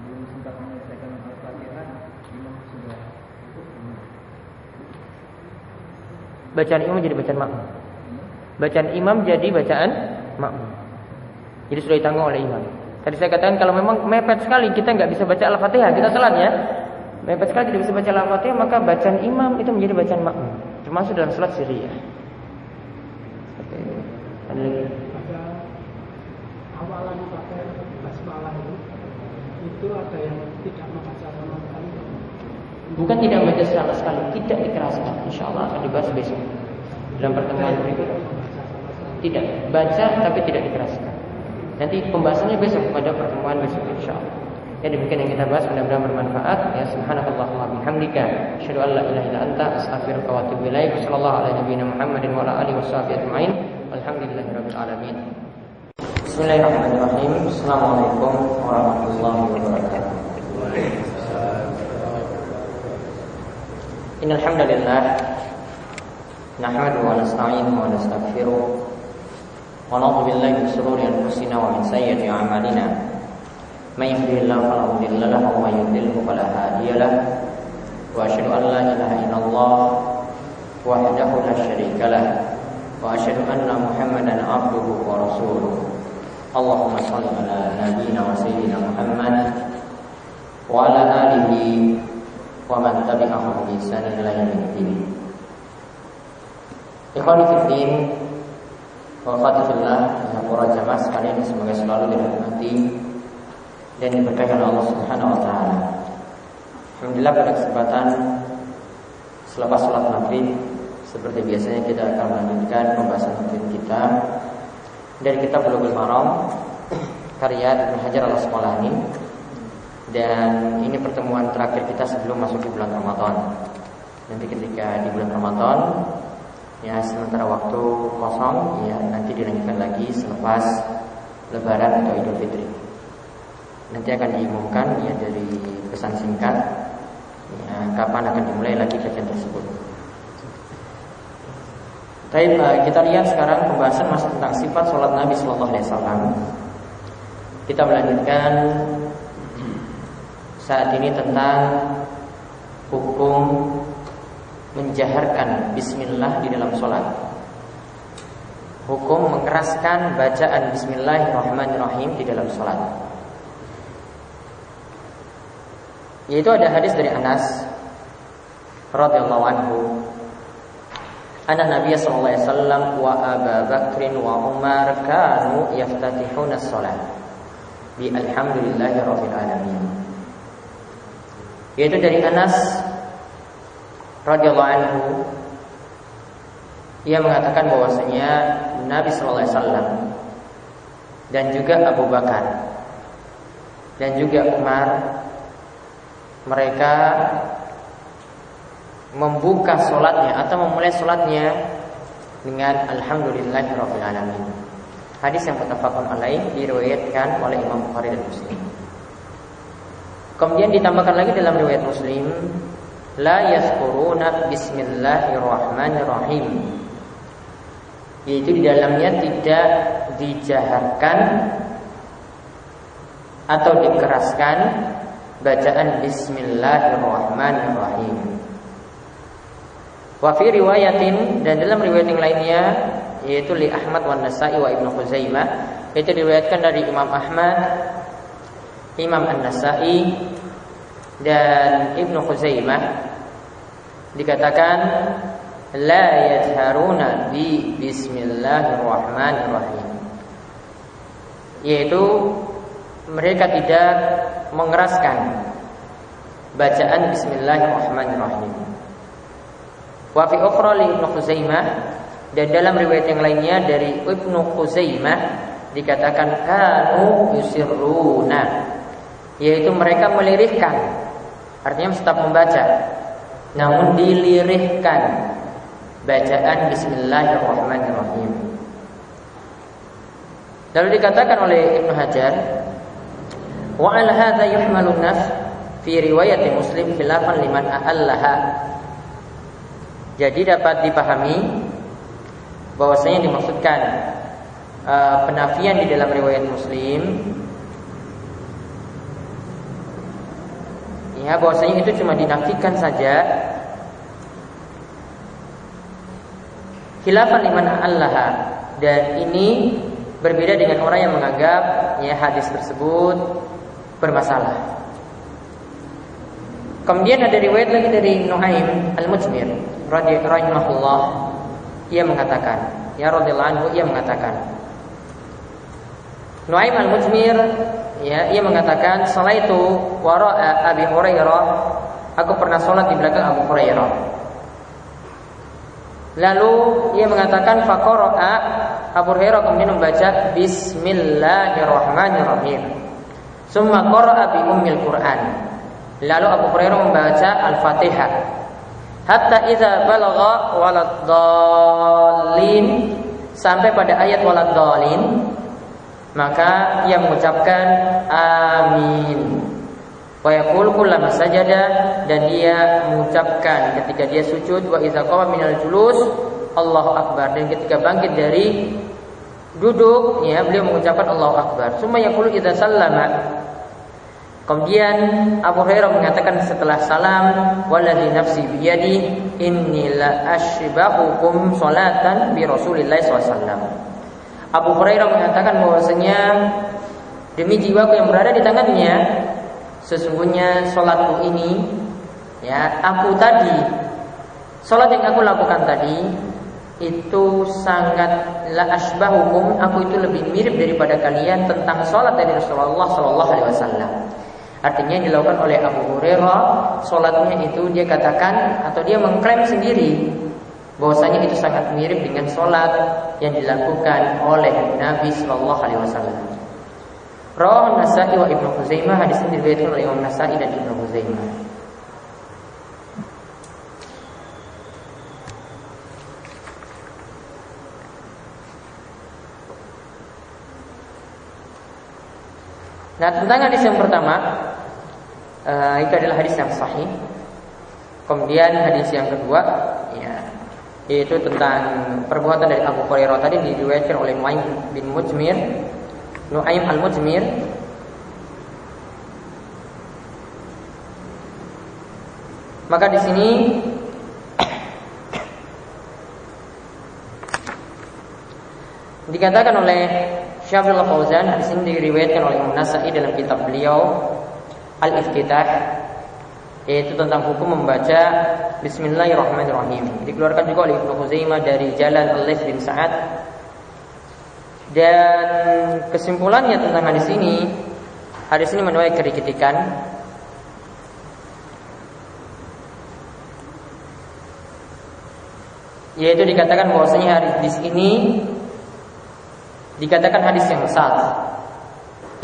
belum sempat menyelesaikan Al-Fatihah, imam sudah cukup. Bacaan imam jadi bacaan makmum. Bacaan imam jadi bacaan makmum. Jadi sudah ditanggung oleh imam. Tadi saya katakan kalau memang mepet sekali kita nggak bisa baca Al-Fatihah, kita salat ya. Mepet sekali tidak bisa baca Al-Fatihah, maka bacaan imam itu menjadi bacaan makmum. Termasuk dalam salat sirriyah. Ada lagi. Pada awalan pakai basmalah itu ada yang tidak membaca sama sekali. Bukan tidak membaca sama sekali, tidak dikeraskan. Insyaallah akan dibahas besok dalam pertemuan berikutnya. Tidak baca tapi tidak dikeraskan. Nanti pembahasannya besok pada pertemuan besok insyaallah. Ya, demikian yang kita bahas, mudah-mudahan bermanfaat. Ya, subhanakallahumma bihamdika asyhadu an la ilaha illa anta astaghfiruka wa atubu ilaik. Wassallallahu ala nabiyyina Muhammadin wa ala alihi washabbihi ajmain. Alhamdulillahirabbil alamin. Bismillahirrahmanirrahim. Assalamualaikum warahmatullahi wabarakatuh. Innal hamdalillah nahmaduhu wa nasta'inuhu wa nastaghfiruh wa na'udzu billahi min shururi anfusina wa min sayyiati a'malina. May yahdihillahu fala mudilla lahu wa may yudlilhu fala hadiya lahu. Wa asyhadu an la ilaha illallah wahdahu la syarika lahu wa asyhadu anna Muhammadan abduhu wa rasuluh. Allahumma shalli ala nabiyyina wa sayyidina Muhammad wa ala alihi wa man tabi'ahum bi ihsan ila yaumil. Ikhwani fiddin wa akhwati ya para jamaah sekalian, semoga selalu dirahmati dan diberkahi oleh Allah Subhanahu wa taala. Alhamdulillah, pada kesempatan selepas salat maghrib seperti biasanya kita akan melanjutkan pembahasan rutin kita dari kitab Bulughul Maram karya Ibnu Hajar Al-Asqalani, dan ini pertemuan terakhir kita sebelum masuk di bulan Ramadan. Nanti ketika di bulan Ramadan, ya sementara waktu kosong, ya nanti dilanjutkan lagi selepas Lebaran atau Idul Fitri. Nanti akan diumumkan ya dari pesan singkat ya, kapan akan dimulai lagi kajian tersebut. Baik, kita lihat sekarang pembahasan masih tentang sifat sholat Nabi Sallallahu Alaihi Wasallam. Kita melanjutkan saat ini tentang hukum menjaharkan bismillah di dalam sholat. Hukum mengeraskan bacaan bismillahirrahmanirrahim di dalam sholat. Yaitu ada hadis dari Anas radhiyallahu anhu, anna Nabiy sallallahu alaihi wasallam wa Abu Bakr wa Umar kanu yaftatihuna as-shalah bi alhamdulillahirabbil alamin. Yaitu dari Anas radhiyallahu anhu, ia mengatakan bahwasanya Nabi sallallahu alaihi wasallam dan juga Abu Bakar dan juga Umar, mereka membuka sholatnya atau memulai sholatnya dengan alhamdulillahirabbil alamin. Hadis yang muttafaqun alaih, diriwayatkan oleh Imam Bukhari dan Muslim. Kemudian ditambahkan lagi dalam riwayat Muslim, la yazkuruna bismillahirrahmanirrahim, yaitu di dalamnya tidak dijaharkan atau dikeraskan bacaan Bismillahirrahmanirrahim. Wa fi riwayatin, dan dalam riwayat yang lainnya, yaitu li Ahmad wa Nasa'i wa Ibnu Khuzaimah, itu diriwayatkan dari Imam Ahmad, Imam An-Nasa'i dan Ibnu Khuzaimah, dikatakan la yajharuna bi Bismillahirrahmanirrahim, yaitu mereka tidak mengeraskan bacaan Bismillahirrahmanirrahim. Wa fi ukhra li Ibnu Khuzaimah, dan dalam riwayat yang lainnya dari Ibnu Khuzaimah dikatakan kanu yusirruna, yaitu mereka melirihkan, artinya tetap membaca namun dilirihkan bacaan Bismillahirrahmanirrahim. Lalu dikatakan oleh Ibnu Hajar, wa al hadza yuhmalu an-nafs fi riwayat Muslim khilafan liman a'allaha. Jadi dapat dipahami bahwasanya dimaksudkan penafian di dalam riwayat Muslim, ya, bahwasanya itu cuma dinafikan saja, khilafan liman a'allaha, dan ini berbeda dengan orang yang menganggap ya hadis tersebut bermasalah. Kemudian ada riwayat lagi dari Nu'aim Al-Mujmir radhiyallahu, ia mengatakan, ya radhiyallahu anhu, ia mengatakan, Nu'aim Al-Mujmir, ya, ia mengatakan, salaitu wara'a Abi Hurairah, aku pernah salat di belakang Abu Hurairah. Lalu ia mengatakan, faqara'a, Abu Hurairah kemudian membaca Bismillahirrahmanirrahim. Summa qara'a bi ummil Qur'an. Lalu Abu Hurairah membaca Al-Fatihah. Hatta idza balagha waladdallin, sampai pada ayat waladdallin, maka ia mengucapkan amin. Wa yaqulu kullama sajada, dan dia mengucapkan ketika dia sujud, wa idza qama minal julus Allahu akbar, dan ketika bangkit dari duduk, ya, beliau mengucapkan Allahu akbar. Summa yaqulu idza sallama, kemudian Abu Hurairah mengatakan setelah salam, wallazi nafsi biyadi inni la ashbahukum salatan bi Rasulillah SAW. Abu Hurairah mengatakan bahwasanya demi jiwaku yang berada di tangannya, sesungguhnya salatku ini, ya, aku tadi, salat yang aku lakukan tadi itu sangat la ashbahukum, aku itu lebih mirip daripada kalian tentang salat dari Rasulullah sallallahu alaihi wasallam. Artinya dilakukan oleh Abu Hurairah, salatnya itu dia katakan atau dia mengklaim sendiri bahwasanya itu sangat mirip dengan salat yang dilakukan oleh Nabi sallallahu alaihi wasallam. Rawahu Nasa'i wa Ibnu Khuzaimah, hadis ini diriwayatkan oleh Imam Nasa'i dan Ibnu Khuzaimah. Nah, tentang hadis yang pertama, itu adalah hadis yang sahih. Kemudian hadis yang kedua, ya, yaitu tentang perbuatan dari Abu Hurairah tadi, diriwayatkan oleh Nu'aim Al-Mujmir. Maka di sini dikatakan oleh Syafii Al-Fauzan, hadis ini diriwayatkan oleh Imam Nasa'i dalam kitab beliau Al-Iftitah, yaitu tentang hukum membaca Bismillahirrahmanirrahim. Dikeluarkan juga oleh Ibnu Khuzaimah dari jalan Al-Laits bin Sa'ad. Dan kesimpulannya tentang hadis ini menuai kritikan, yaitu dikatakan bahwasanya hadis ini dikatakan hadis yang sahih,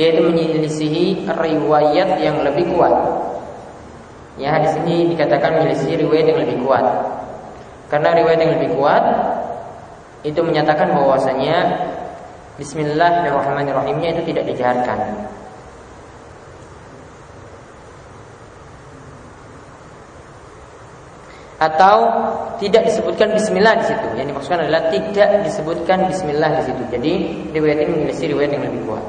yaitu menyelisihi riwayat yang lebih kuat. Ya, hadis ini dikatakan menyelisihi riwayat yang lebih kuat, karena riwayat yang lebih kuat itu menyatakan bahwasanya Bismillahirrahmanirrahimnya itu tidak dijaharkan. Atau tidak disebutkan bismillah di situ. Yang dimaksudkan adalah tidak disebutkan bismillah di situ. Jadi riwayat ini menyelisih riwayat yang lebih kuat.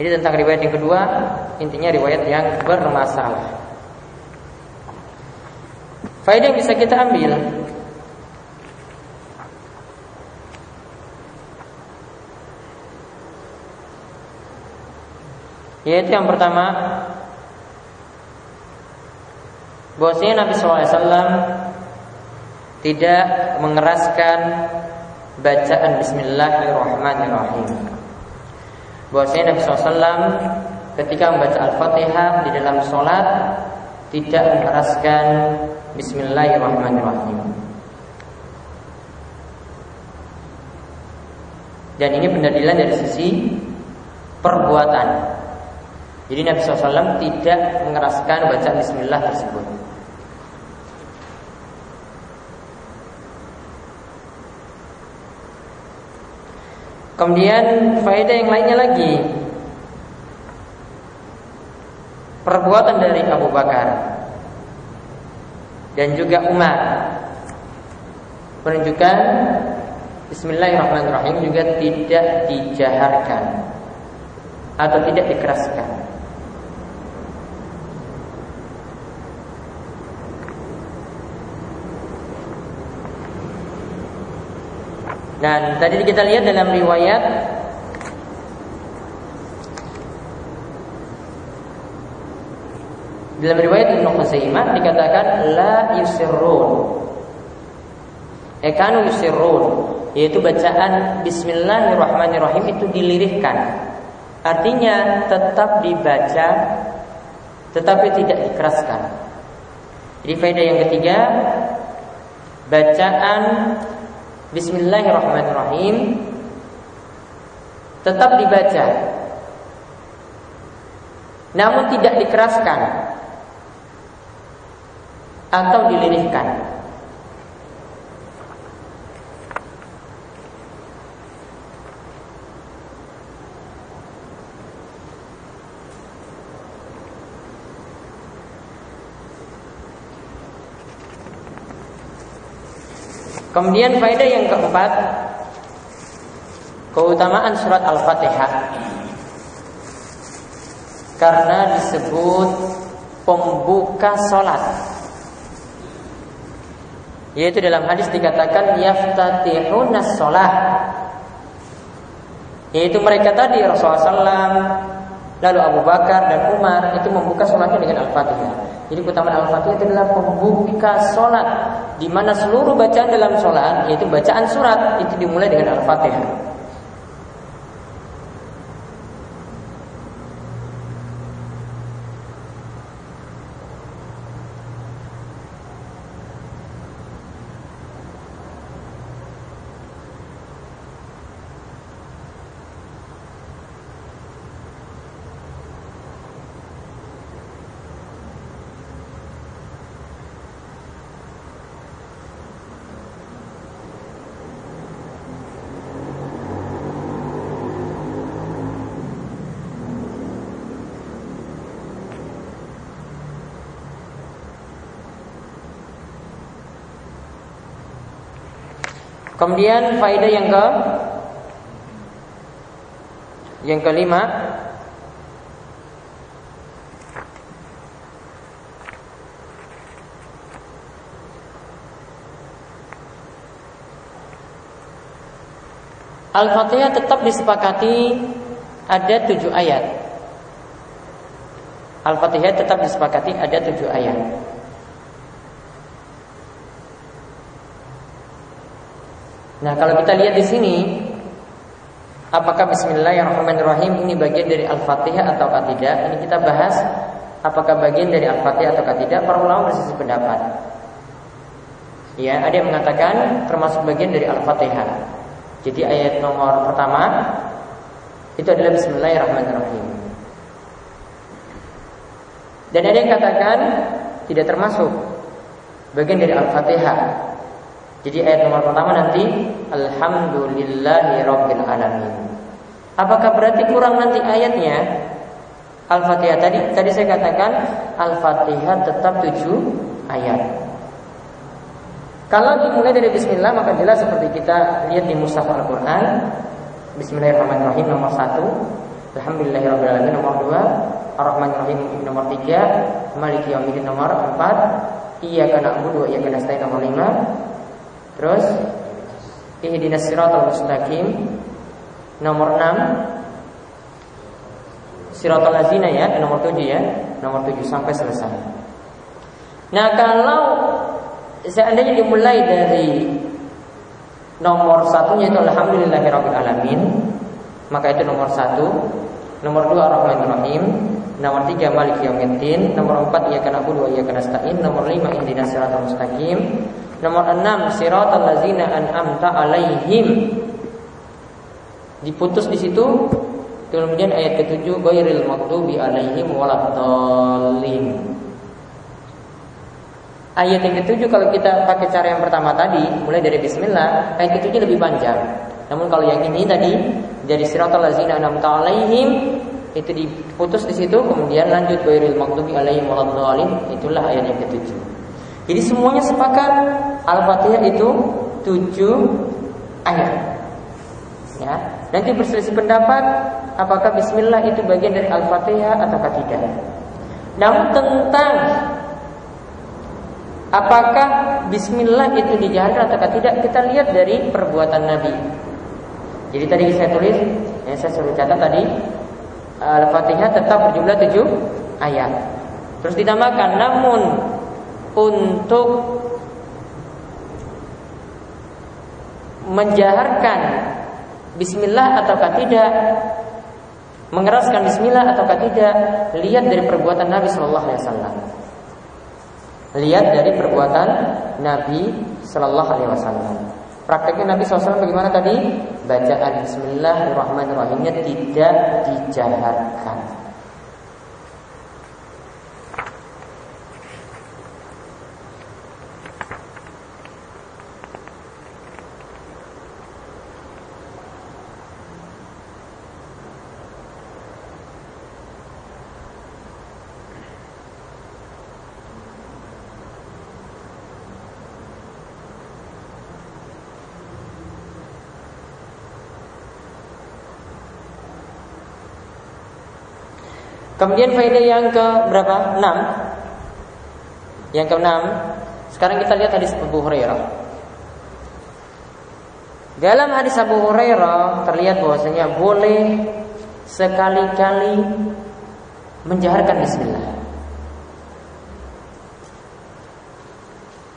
Jadi Jadi tentang riwayat yang kedua, intinya riwayat yang bermasalah. Faedah yang bisa kita ambil, yaitu yang pertama, bahwasanya Nabi SAW tidak mengeraskan bacaan Bismillahirrahmanirrahim. Bahwasanya Nabi SAW ketika membaca Al-Fatihah di dalam sholat tidak mengeraskan Bismillahirrahmanirrahim. Dan ini pendalilan dari sisi perbuatan. Jadi Nabi SAW tidak mengeraskan bacaan Bismillah tersebut. Kemudian faedah yang lainnya lagi, perbuatan dari Abu Bakar dan juga Umar menunjukkan Bismillahirrahmanirrahim juga tidak dijaharkan atau tidak dikeraskan. Dan tadi kita lihat dalam riwayat Ibnu Khuzaimah dikatakan la yusirrun, kanu yusirrun, yaitu bacaan Bismillahirrahmanirrahim itu dilirihkan. Artinya tetap dibaca tetapi tidak dikeraskan. Jadi faedah yang ketiga, bacaan Bismillahirrahmanirrahim tetap dibaca namun tidak dikeraskan atau dilirihkan. Kemudian faedah yang keempat, keutamaan surat Al-Fatihah karena disebut pembuka sholat. Yaitu dalam hadis dikatakan yaftatihunas sholat, yaitu mereka tadi Rasulullah SAW, lalu Abu Bakar dan Umar itu membuka sholatnya dengan Al-Fatihah. Jadi keutamaan Al-Fatihah itu adalah pembuka sholat, di mana seluruh bacaan dalam sholat, yaitu bacaan surat, itu dimulai dengan Al-Fatihah. Kemudian faedah yang kelima, Al-Fatihah tetap disepakati ada 7 ayat. Al-Fatihah tetap disepakati ada 7 ayat. Nah, kalau kita lihat di sini, apakah Bismillahirrahmanirrahim ini bagian dari Al-Fatihah atau tidak? Ini kita bahas apakah bagian dari Al-Fatihah atau tidak. Para ulama berselisih pendapat. Ya, ada yang mengatakan termasuk bagian dari Al-Fatihah. Jadi ayat nomor pertama itu adalah Bismillahirrahmanirrahim. Dan ada yang katakan tidak termasuk bagian dari Al-Fatihah. Jadi ayat nomor pertama nanti Alhamdulillahirabbil alamin. Apakah berarti kurang nanti ayatnya? Al-Fatihah tadi saya katakan Al-Fatihah tetap 7 ayat. Kalau dimulai dari Bismillah maka jelas seperti kita lihat di mushaf Al-Quran, Bismillahirrahmanirrahim nomor 1. Alhamdulillahirabbil alamin nomor 2, Ar-Rahmanir Rahim nomor 3, Maliki Yaumiddin nomor 4, Iyyaka na'budu wa iyyaka nasta'in nomor 5. Terus Ihdinas siratal mustaqim nomor 6, Siratal ladzina ya nomor 7 ya, nomor 7 sampai selesai. Nah, kalau seandainya dimulai dari nomor 1 yaitu Alhamdulillahirabbil alamin, maka itu nomor 1. Nomor 2 Ar-Rahmanir Rahim, nomor 3 Maliki Yaumiddin, nomor 4 Iyyaka na'budu wa iyyaka nasta'in, nomor 5 Ihdinas siratal mustaqim, nomor 6 Siratal ladzina an'amta 'alaihim. Diputus di situ. Kemudian ayat ke-7 Ghairil maghdubi 'alaihim waladdallin. Ayat yang ke-7 kalau kita pakai cara yang pertama tadi, mulai dari bismillah, ayat ke-7 lebih panjang. Namun kalau yang ini tadi dari Siratal ladzina an'amta 'alaihim itu diputus di situ, kemudian lanjut Ghairil maghdubi 'alaihim waladdallin, itulah ayat yang ke-7. Jadi semuanya sepakat Al-Fatihah itu 7 ayat. Ya, nanti berselisih pendapat apakah bismillah itu bagian dari Al-Fatihah ataukah tidak. Namun tentang apakah bismillah itu dijaharkan ataukah tidak, kita lihat dari perbuatan Nabi. Jadi tadi saya tulis, saya suruh catat tadi, Al-Fatihah tetap berjumlah 7 ayat. Terus ditambahkan, namun untuk menjaharkan bismillah ataukah tidak, mengeraskan bismillah ataukah tidak, lihat dari perbuatan Nabi sallallahu alaihi wasallam. Lihat dari perbuatan Nabi sallallahu alaihi wasallam. Prakteknya Nabi SAW bagaimana tadi? Bacaan bismillahirrahmanirrahimnya tidak dijaharkan. Kemudian faedah yang ke berapa? 6. Yang ke-6. Sekarang kita lihat hadis Abu Hurairah. Dalam hadis Abu Hurairah terlihat bahwasanya boleh sekali-kali menjaharkan bismillah.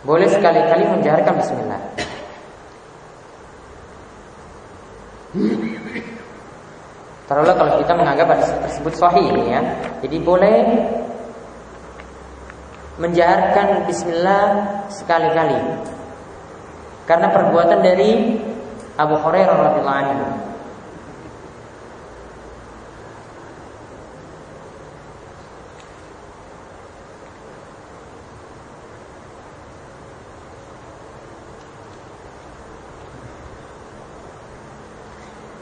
Boleh sekali-kali menjaharkan bismillah. Taruhlah kalau kita menganggap hadis tersebut sahih ya. Jadi boleh menjaharkan bismillah sekali-kali karena perbuatan dari Abu Hurairah radhiyallahu anhu.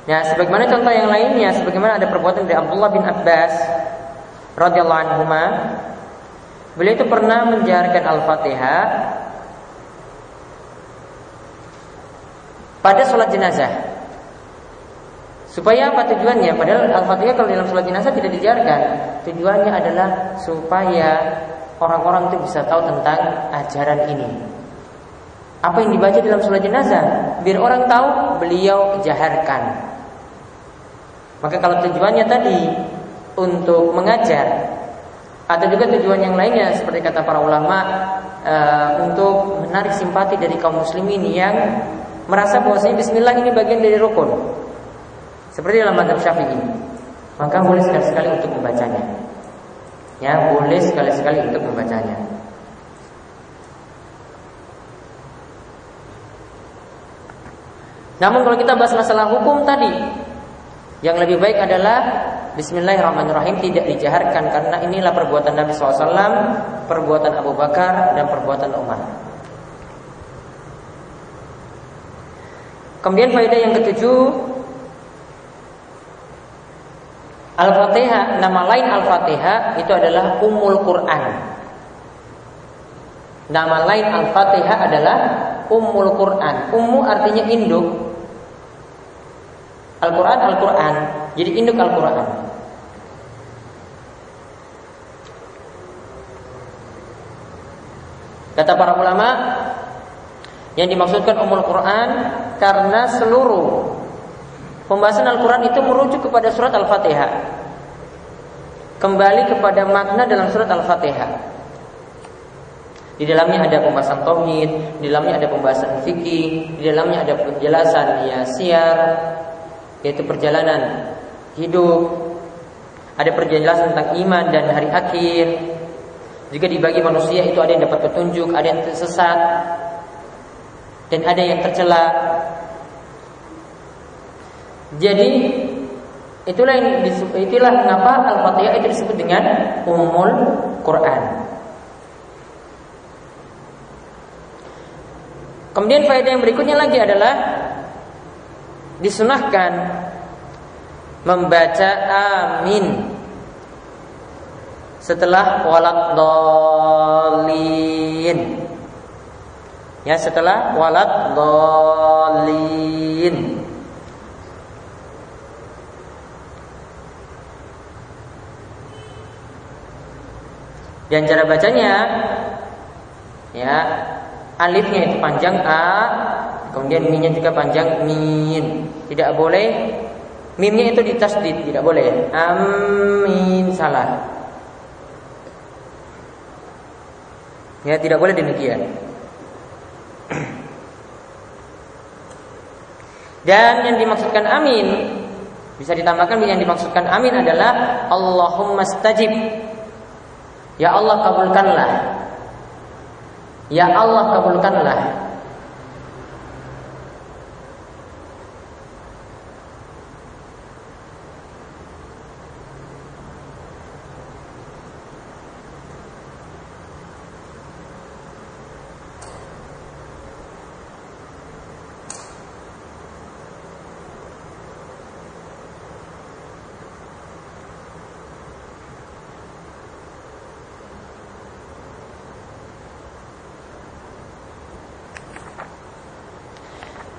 Nah, sebagaimana contoh yang lainnya, sebagaimana ada perbuatan dari Abdullah bin Abbas radhiyallahu anhuma, beliau itu pernah menjaharkan Al-Fatihah pada sholat jenazah. Supaya apa tujuannya? Padahal Al-Fatihah kalau dalam sholat jenazah tidak dijaharkan. Tujuannya adalah supaya orang-orang itu bisa tahu tentang ajaran ini. Apa yang dibaca dalam sholat jenazah, biar orang tahu, beliau jaharkan. Maka kalau tujuannya tadi untuk mengajar, atau juga tujuan yang lainnya seperti kata para ulama, untuk menarik simpati dari kaum muslimin yang merasa bahwasanya bismillah ini bagian dari rukun, seperti dalam mazhab Syafi'i, maka boleh sekali-sekali untuk membacanya. Ya, boleh sekali-sekali untuk membacanya. Namun kalau kita bahas masalah hukum tadi, yang lebih baik adalah bismillahirrahmanirrahim tidak dijaharkan, karena inilah perbuatan Nabi SAW, perbuatan Abu Bakar, dan perbuatan Umar. Kemudian faedah yang ke-7, Al-Fatihah, nama lain Al-Fatihah itu adalah Ummul Quran. Nama lain Al-Fatihah adalah Ummul Quran. Ummu artinya induk. Al-Quran, Al-Quran, jadi induk Al-Quran. Kata para ulama, yang dimaksudkan Ummul Quran karena seluruh pembahasan Al-Quran itu merujuk kepada surat Al-Fatihah, kembali kepada makna dalam surat Al-Fatihah. Di dalamnya ada pembahasan tauhid, di dalamnya ada pembahasan fikih, di dalamnya ada penjelasan syiar, yaitu perjalanan hidup, ada penjelasan tentang iman dan hari akhir. Juga dibagi manusia itu ada yang dapat petunjuk, ada yang tersesat, dan ada yang tercela. Jadi itulah kenapa Al-Fatihah itu disebut dengan Ummul Quran. Kemudian faedah yang berikutnya lagi adalah disunahkan membaca amin setelah waladhdallin. Ya, setelah waladhdallin. Dan cara bacanya, ya, alifnya itu panjang A, kemudian minnya juga panjang min. Tidak boleh mimnya itu ditasdid, tidak boleh. Amin, salah. Ya, tidak boleh demikian. Dan yang dimaksudkan amin, bisa ditambahkan yang dimaksudkan amin adalah Allahumma stajib. Ya Allah kabulkanlah. Ya Allah kabulkanlah.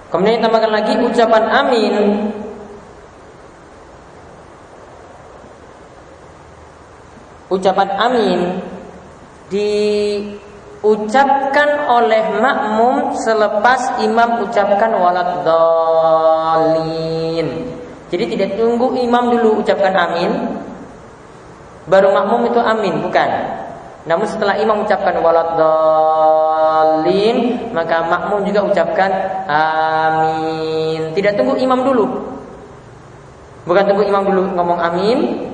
Kemudian ditambahkan lagi ucapan amin. Ucapan amin diucapkan oleh makmum selepas imam ucapkan waladhdallin. Jadi tidak tunggu imam dulu ucapkan amin baru makmum itu amin, bukan. Namun setelah imam ucapkan waladhdallin, maka makmum juga ucapkan amin. Tidak tunggu imam dulu. Bukan tunggu imam dulu ngomong amin,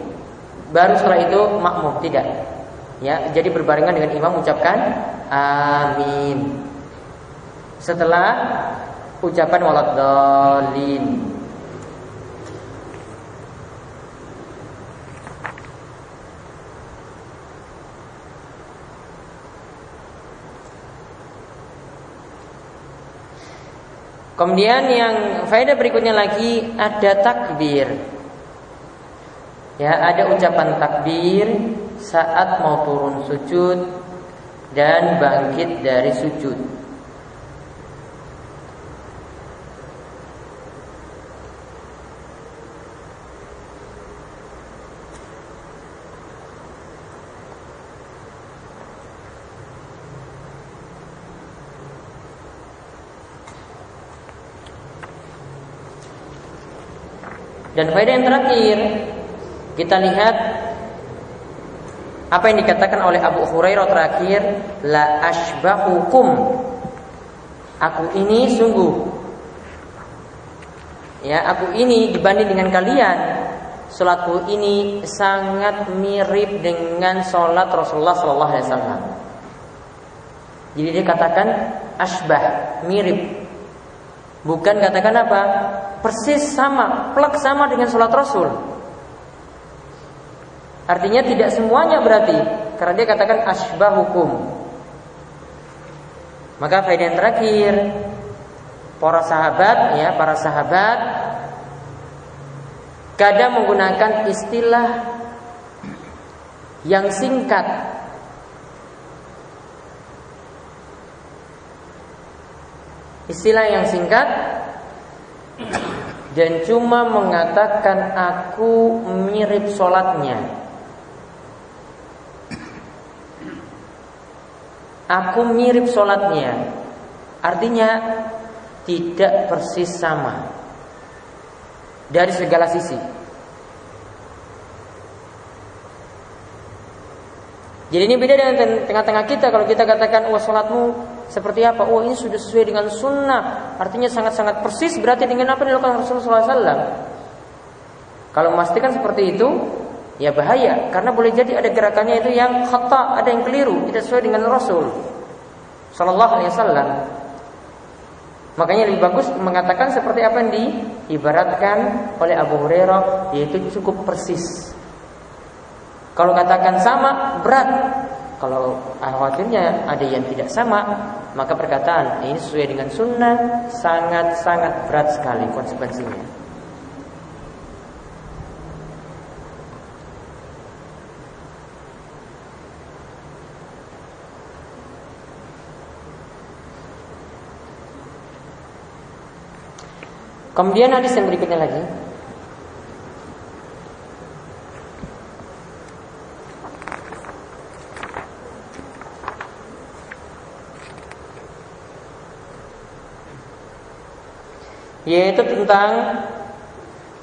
baru setelah itu makmum, tidak. Ya, jadi berbarengan dengan imam ucapkan amin. Setelah ucapan waladhdallin. Kemudian yang faedah berikutnya lagi ada takbir. Ya, ada ucapan takbir saat mau turun sujud dan bangkit dari sujud. Dan faedah yang terakhir, kita lihat apa yang dikatakan oleh Abu Hurairah terakhir, la ashbahukum. Aku ini sungguh, ya, aku ini dibanding dengan kalian, salatku ini sangat mirip dengan salat Rasulullah sallallahu alaihi wasallam. Jadi dia katakan ashbah, mirip. Bukan katakan apa? Persis sama, plek sama dengan salat Rasul. Artinya tidak semuanya berarti, karena dia katakan asbahukum. Maka faedah yang terakhir, para sahabat kadang menggunakan istilah yang singkat. Istilah yang singkat dan cuma mengatakan aku mirip sholatnya. aku mirip sholatnya. Artinya tidak persis sama dari segala sisi. Jadi ini beda dengan tengah-tengah kita. Kalau kita katakan, wah sholatmu seperti apa? Oh ini sudah sesuai dengan sunnah. Artinya sangat-sangat persis berarti dengan apa yang dilakukan Rasulullah SAW. Kalau memastikan seperti itu, ya bahaya. Karena boleh jadi ada gerakannya itu yang khata, ada yang keliru, tidak sesuai dengan Rasul Sallallahu Alaihi Wasallam. Makanya lebih bagus mengatakan seperti apa yang diibaratkan oleh Abu Hurairah, yaitu cukup persis. Kalau katakan sama, berat. Kalau khawatirnya ada yang tidak sama, maka perkataan ini sesuai dengan sunnah sangat-sangat berat sekali konsekuensinya. Kemudian hadis yang berikutnya lagi, yaitu tentang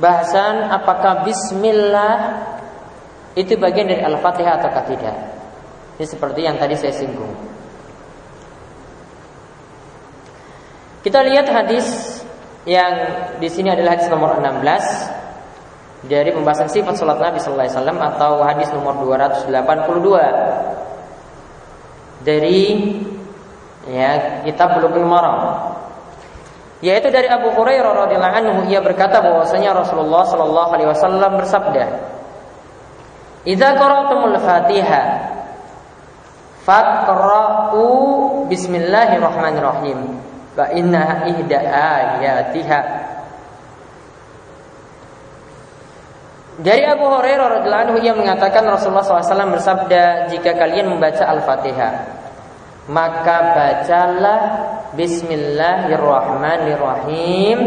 bahasan apakah bismillah itu bagian dari Al-Fatihah atau tidak. Ini seperti yang tadi saya singgung. Kita lihat hadis yang di sini adalah hadis nomor 16 dari pembahasan sifat salat Nabi sallallahu alaihi wasallam, atau hadis nomor 282 dari kitab Bulughul Maram, yaitu dari Abu Hurairah radhiyallahu anhu. Ia berkata bahwasanya Rasulullah sallallahu alaihi wasallam bersabda, "Idza qara'tumul Fatihah faqra'u bismillahirrahmanirrahim. Fa inna ihda ayatiha." Dari Abu Hurairah radhiyallahu anhu ia mengatakan Rasulullah SAW bersabda, jika kalian membaca Al-Fatihah, maka bacalah Bismillahirrahmanirrahim,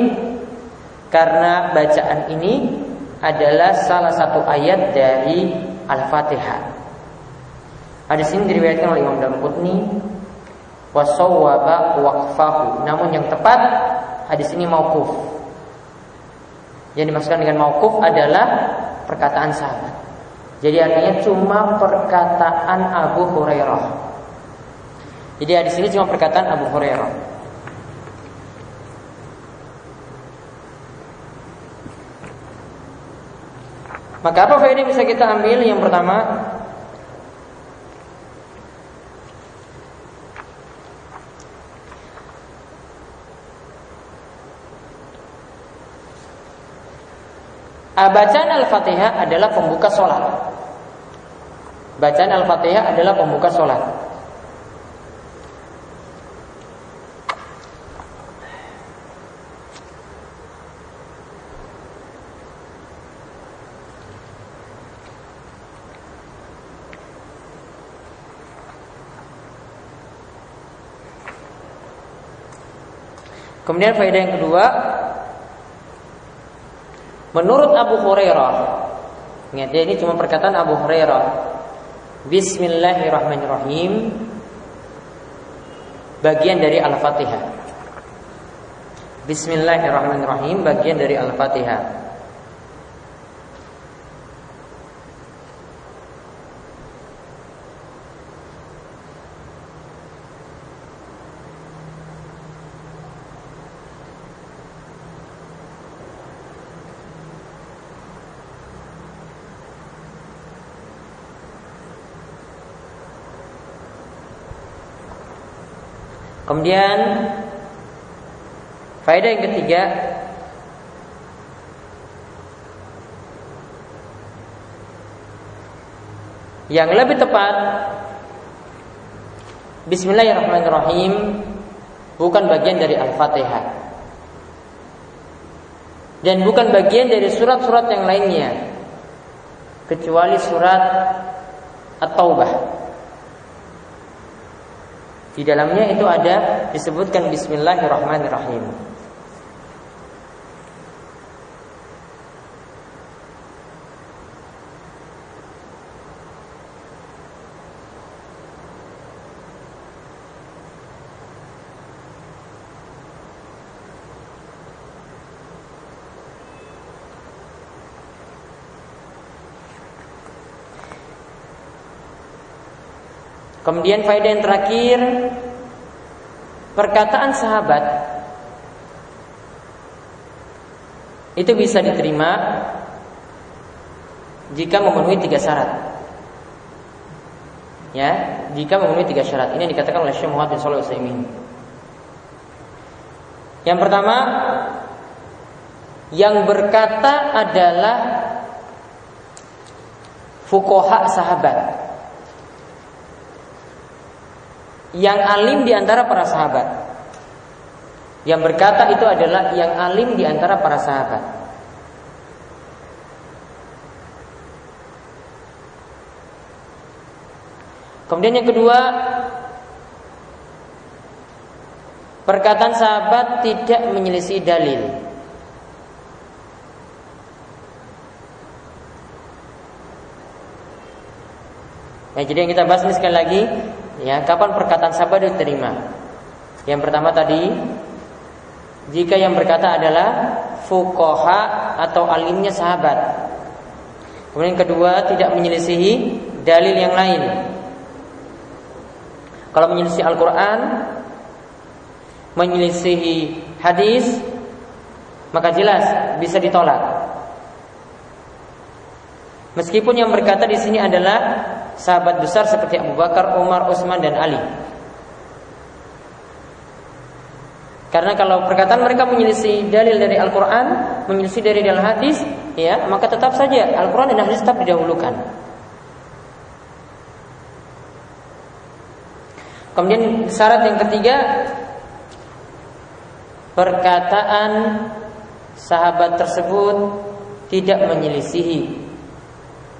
karena bacaan ini adalah salah satu ayat dari Al-Fatihah. Hadis ini diriwayatkan oleh Imam Daraqutni wa sawwaba waqfahu. Namun yang tepat hadis ini mauquf. Yang dimaksudkan dengan mauquf adalah perkataan sahabat. Jadi artinya cuma perkataan Abu Hurairah. Jadi hadis ini cuma perkataan Abu Hurairah. Maka apa faedah yang bisa kita ambil? Yang pertama, bacaan Al-Fatihah adalah pembuka sholat. Bacaan Al-Fatihah adalah pembuka sholat. Kemudian faedah yang kedua, menurut Abu Hurairah, ingat ya, ini cuma perkataan Abu Hurairah, Bismillahirrahmanirrahim bagian dari Al-Fatihah. Bismillahirrahmanirrahim bagian dari Al-Fatihah. Kemudian faedah yang ketiga, yang lebih tepat Bismillahirrahmanirrahim bukan bagian dari Al-Fatihah dan bukan bagian dari surat-surat yang lainnya kecuali surat At-Taubah. Di dalamnya itu ada disebutkan Bismillahirrahmanirrahim. Kemudian faedah yang terakhir, perkataan sahabat itu bisa diterima jika memenuhi 3 syarat. Ya, jika memenuhi 3 syarat. Ini dikatakan oleh Syekh Muhammad bin Shalih Al-Utsaimin. Yang pertama, yang berkata adalah fuqaha sahabat, yang alim di antara para sahabat. Yang berkata itu adalah yang alim di antara para sahabat. Kemudian yang kedua, perkataan sahabat tidak menyelisih dalil. Nah, jadi yang kita bahas ini sekali lagi, ya, kapan perkataan sahabat diterima? Yang pertama tadi, jika yang berkata adalah fuqaha atau alimnya sahabat. Kemudian yang kedua, tidak menyelisihi dalil yang lain. Kalau menyelisih Al-Quran, menyelisihi hadis, maka jelas bisa ditolak. Meskipun yang berkata di sini adalah sahabat besar seperti Abu Bakar, Umar, Utsman dan Ali. Karena kalau perkataan mereka menyelisih dalil dari Al-Quran, menyelisih dari dalil hadis, ya, maka tetap saja Al-Quran dan hadis tetap didahulukan. Kemudian syarat yang ketiga, perkataan sahabat tersebut tidak menyelisihi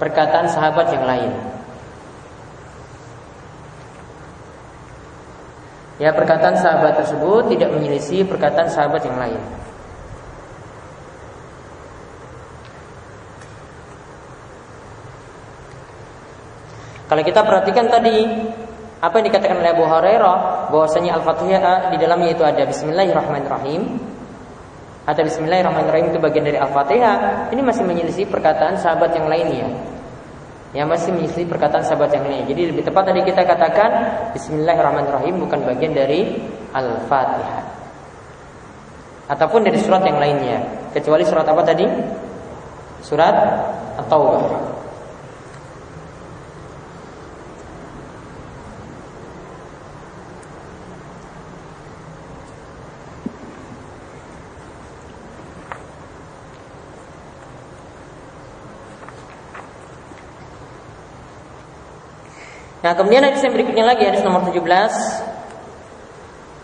perkataan sahabat yang lain. Ya, perkataan sahabat tersebut tidak menyelisihi perkataan sahabat yang lain. Kalau kita perhatikan tadi apa yang dikatakan oleh Abu Hurairah, bahwasanya Al-Fatihah di dalamnya itu ada Bismillahirrahmanirrahim atau Bismillahirrahmanirrahim itu bagian dari Al-Fatihah, ini masih menyelisih perkataan sahabat yang lainnya. Yang masih menyelisih perkataan sahabat yang lainnya. Jadi lebih tepat tadi kita katakan Bismillahirrahmanirrahim bukan bagian dari Al-Fatihah ataupun dari surat yang lainnya, kecuali surat apa tadi? Surat At-Taubah. Nah, kemudian hadis yang berikutnya lagi, hadis nomor 17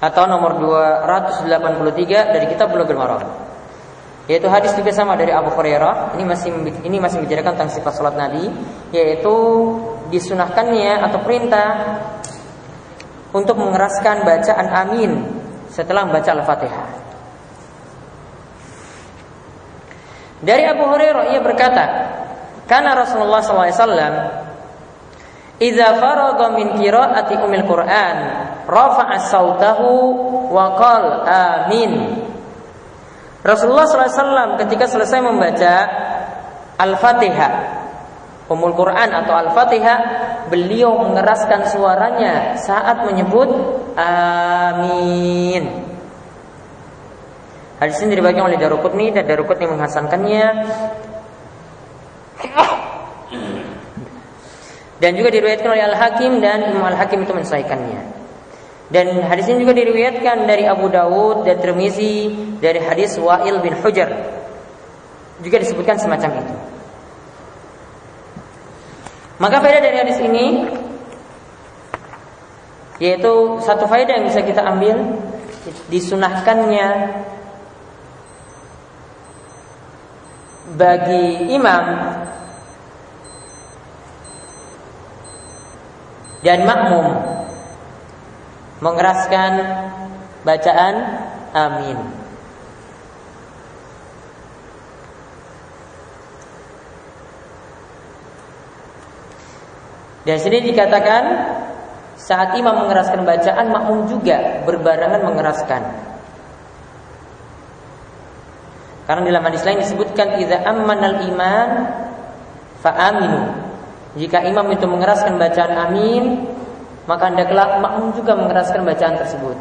atau nomor 283 dari kitab Bulughul Maram. Yaitu hadis juga sama dari Abu Hurairah. Ini masih membicarakan tentang sifat salat Nabi, yaitu disunahkannya atau perintah untuk mengeraskan bacaan amin setelah membaca Al-Fatihah. Dari Abu Hurairah ia berkata, "Kana Rasulullah sallallahu alaihi wasallam idza faragha min qiraati umil Qur'an rafa'a sautahu wa qala amin." Rasulullah SAW ketika selesai membaca Al-Fatihah, Ummul Quran atau Al-Fatihah, beliau mengeraskan suaranya saat menyebut amin. Hadis ini diriwayatkan oleh Daruqutni dan Daruqutni menghasankannya. Dan juga diriwayatkan oleh Al-Hakim dan Imam Al-Hakim itu mensahihkannya. Dan hadis ini juga diriwayatkan dari Abu Dawud dan Tirmizi dari hadis Wa'il bin Hujr. Juga disebutkan semacam itu. Maka faedah dari hadis ini, yaitu satu faedah yang bisa kita ambil, disunahkannya bagi imam dan makmum mengeraskan bacaan amin. Dan sini dikatakan saat imam mengeraskan bacaan, makmum juga berbarengan mengeraskan. Karena dalam hadis lain disebutkan idza ammanal iman fa aminu. Jika imam itu mengeraskan bacaan amin, maka hendaklah makmum juga mengeraskan bacaan tersebut.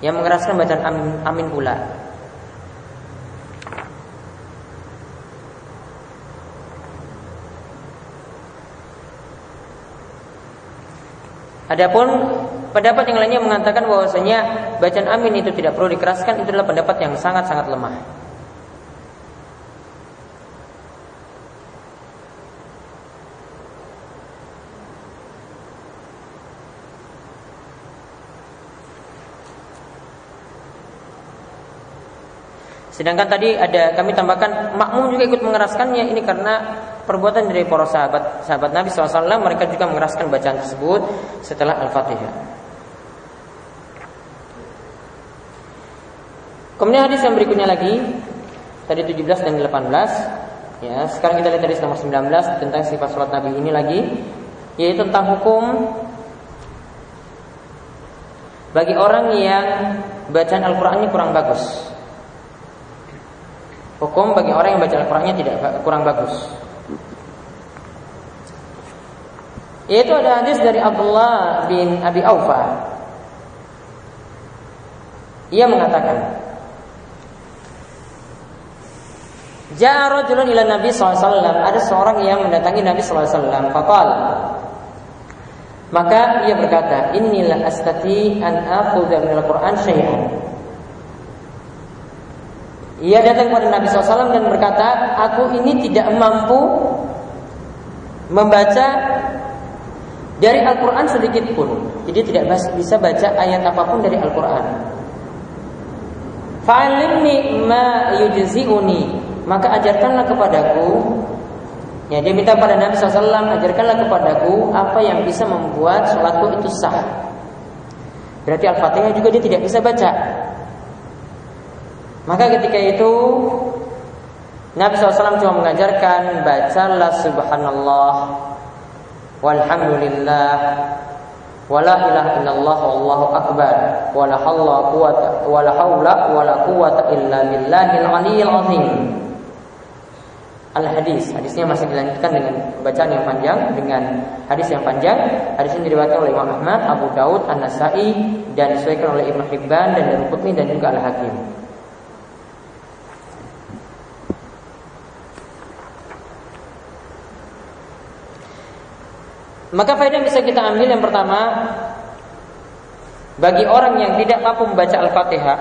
Yang mengeraskan bacaan amin pula. Adapun pendapat yang lainnya mengatakan bahwasanya bacaan amin itu tidak perlu dikeraskan, itu adalah pendapat yang sangat-sangat lemah. Sedangkan tadi ada kami tambahkan makmum juga ikut mengeraskannya, ini karena perbuatan dari para sahabat Nabi SAW, mereka juga mengeraskan bacaan tersebut setelah Al-Fatihah. Kemudian hadis yang berikutnya lagi, tadi 17 dan 18. Ya, sekarang kita lihat hadis nomor 19 tentang sifat salat Nabi ini lagi, yaitu tentang hukum bagi orang yang bacaan Al-Qur'annya kurang bagus. Hukum bagi orang yang baca Al-Qur'annya kurang bagus. Yaitu ada hadis dari Abdullah bin Abi Aufa. Ia mengatakan, Ja'a rajulun ila Nabi SAW. Ada seorang yang mendatangi Nabi SAW. Faqala, maka ia berkata, Inilah astati an akhudha minal Qur'an syai'an. Ia datang kepada Nabi SAW dan berkata, aku ini tidak mampu membaca dari Al-Quran sedikit pun. Jadi tidak bisa baca ayat apapun dari Al-Quran. Fa'alimni ma yujzi'uni, maka ajarkanlah kepadaku. Ya, dia minta pada Nabi SAW, ajarkanlah kepadaku apa yang bisa membuat sholatku itu sah. Berarti Al-Fatihah juga dia tidak bisa baca. Maka ketika itu Nabi SAW cuma mengajarkan, bacalah subhanallah walhamdulillah wala ilaha illallah wallahu akbar wala haula wala quwata illa billahil aliyyil azim. Hadisnya masih dilanjutkan dengan bacaan yang panjang, dengan hadis yang panjang. Hadis ini diriwayatkan oleh Imam Ahmad, Abu Daud, An-Nasa'i, dan disahihkan oleh Ibnu Hibban dan Daraqutni dan juga Al-Hakim. Maka faedah yang bisa kita ambil yang pertama, bagi orang yang tidak mampu membaca Al-Fatihah,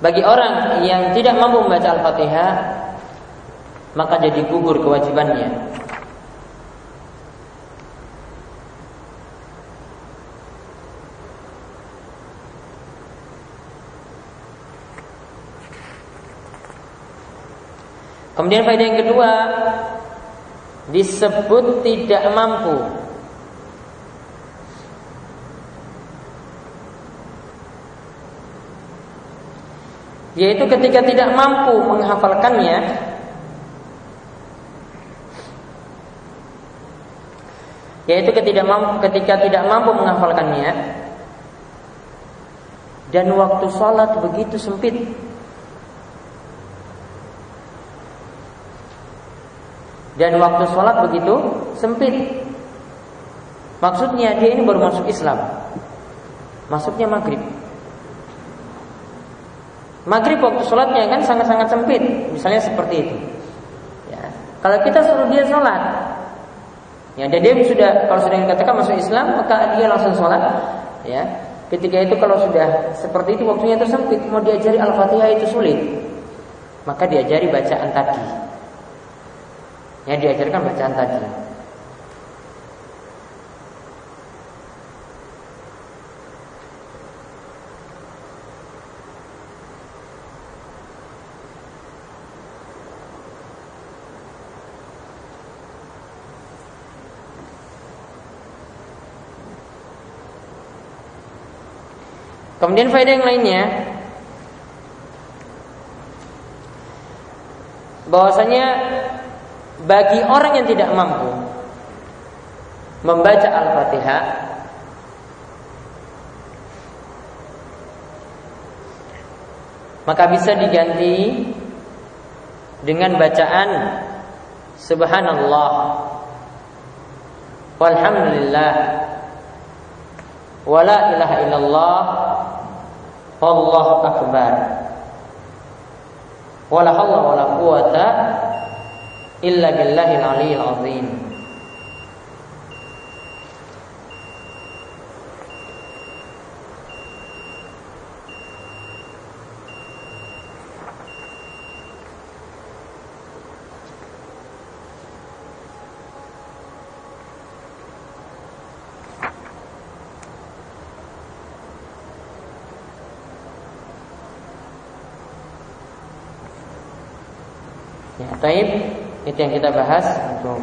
bagi orang yang tidak mampu membaca Al-Fatihah, maka jadi gugur kewajibannya. Kemudian faedah yang kedua, disebut tidak mampu, yaitu ketika tidak mampu menghafalkannya, ketika tidak mampu menghafalkannya, dan waktu sholat begitu sempit. Dan waktu sholat begitu sempit. Maksudnya dia ini baru masuk Islam, masuknya maghrib. Maghrib waktu sholatnya kan sangat-sangat sempit. Misalnya seperti itu ya. Kalau kita suruh dia sholat ya, dan dia kalau sudah dikatakan masuk Islam, maka dia langsung sholat ya. Ketika itu kalau sudah seperti itu, waktunya itu sempit, mau diajari Al-Fatihah itu sulit, maka diajari bacaan tadi. Ya, diajarkan bacaan tadi. Kemudian faedah yang lainnya, bahwasanya bagi orang yang tidak mampu membaca Al-Fatihah, maka bisa diganti dengan bacaan Subhanallah walhamdulillah, wala ilaha illallah, wallahu akbar, wala haula wala quwata illa billahil aliyyil azim. Ya, taib, itu yang kita bahas untuk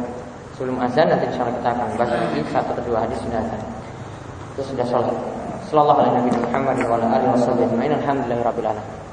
sebelum azan. Nanti insyaallah kita akan bahas lagi satu atau dua hadis sudah azan. Itu sudah sholat. Sallallahu alaihi wa sallam Muhammad wa ala alihi wasallam. Alhamdulillahirabbil alamin.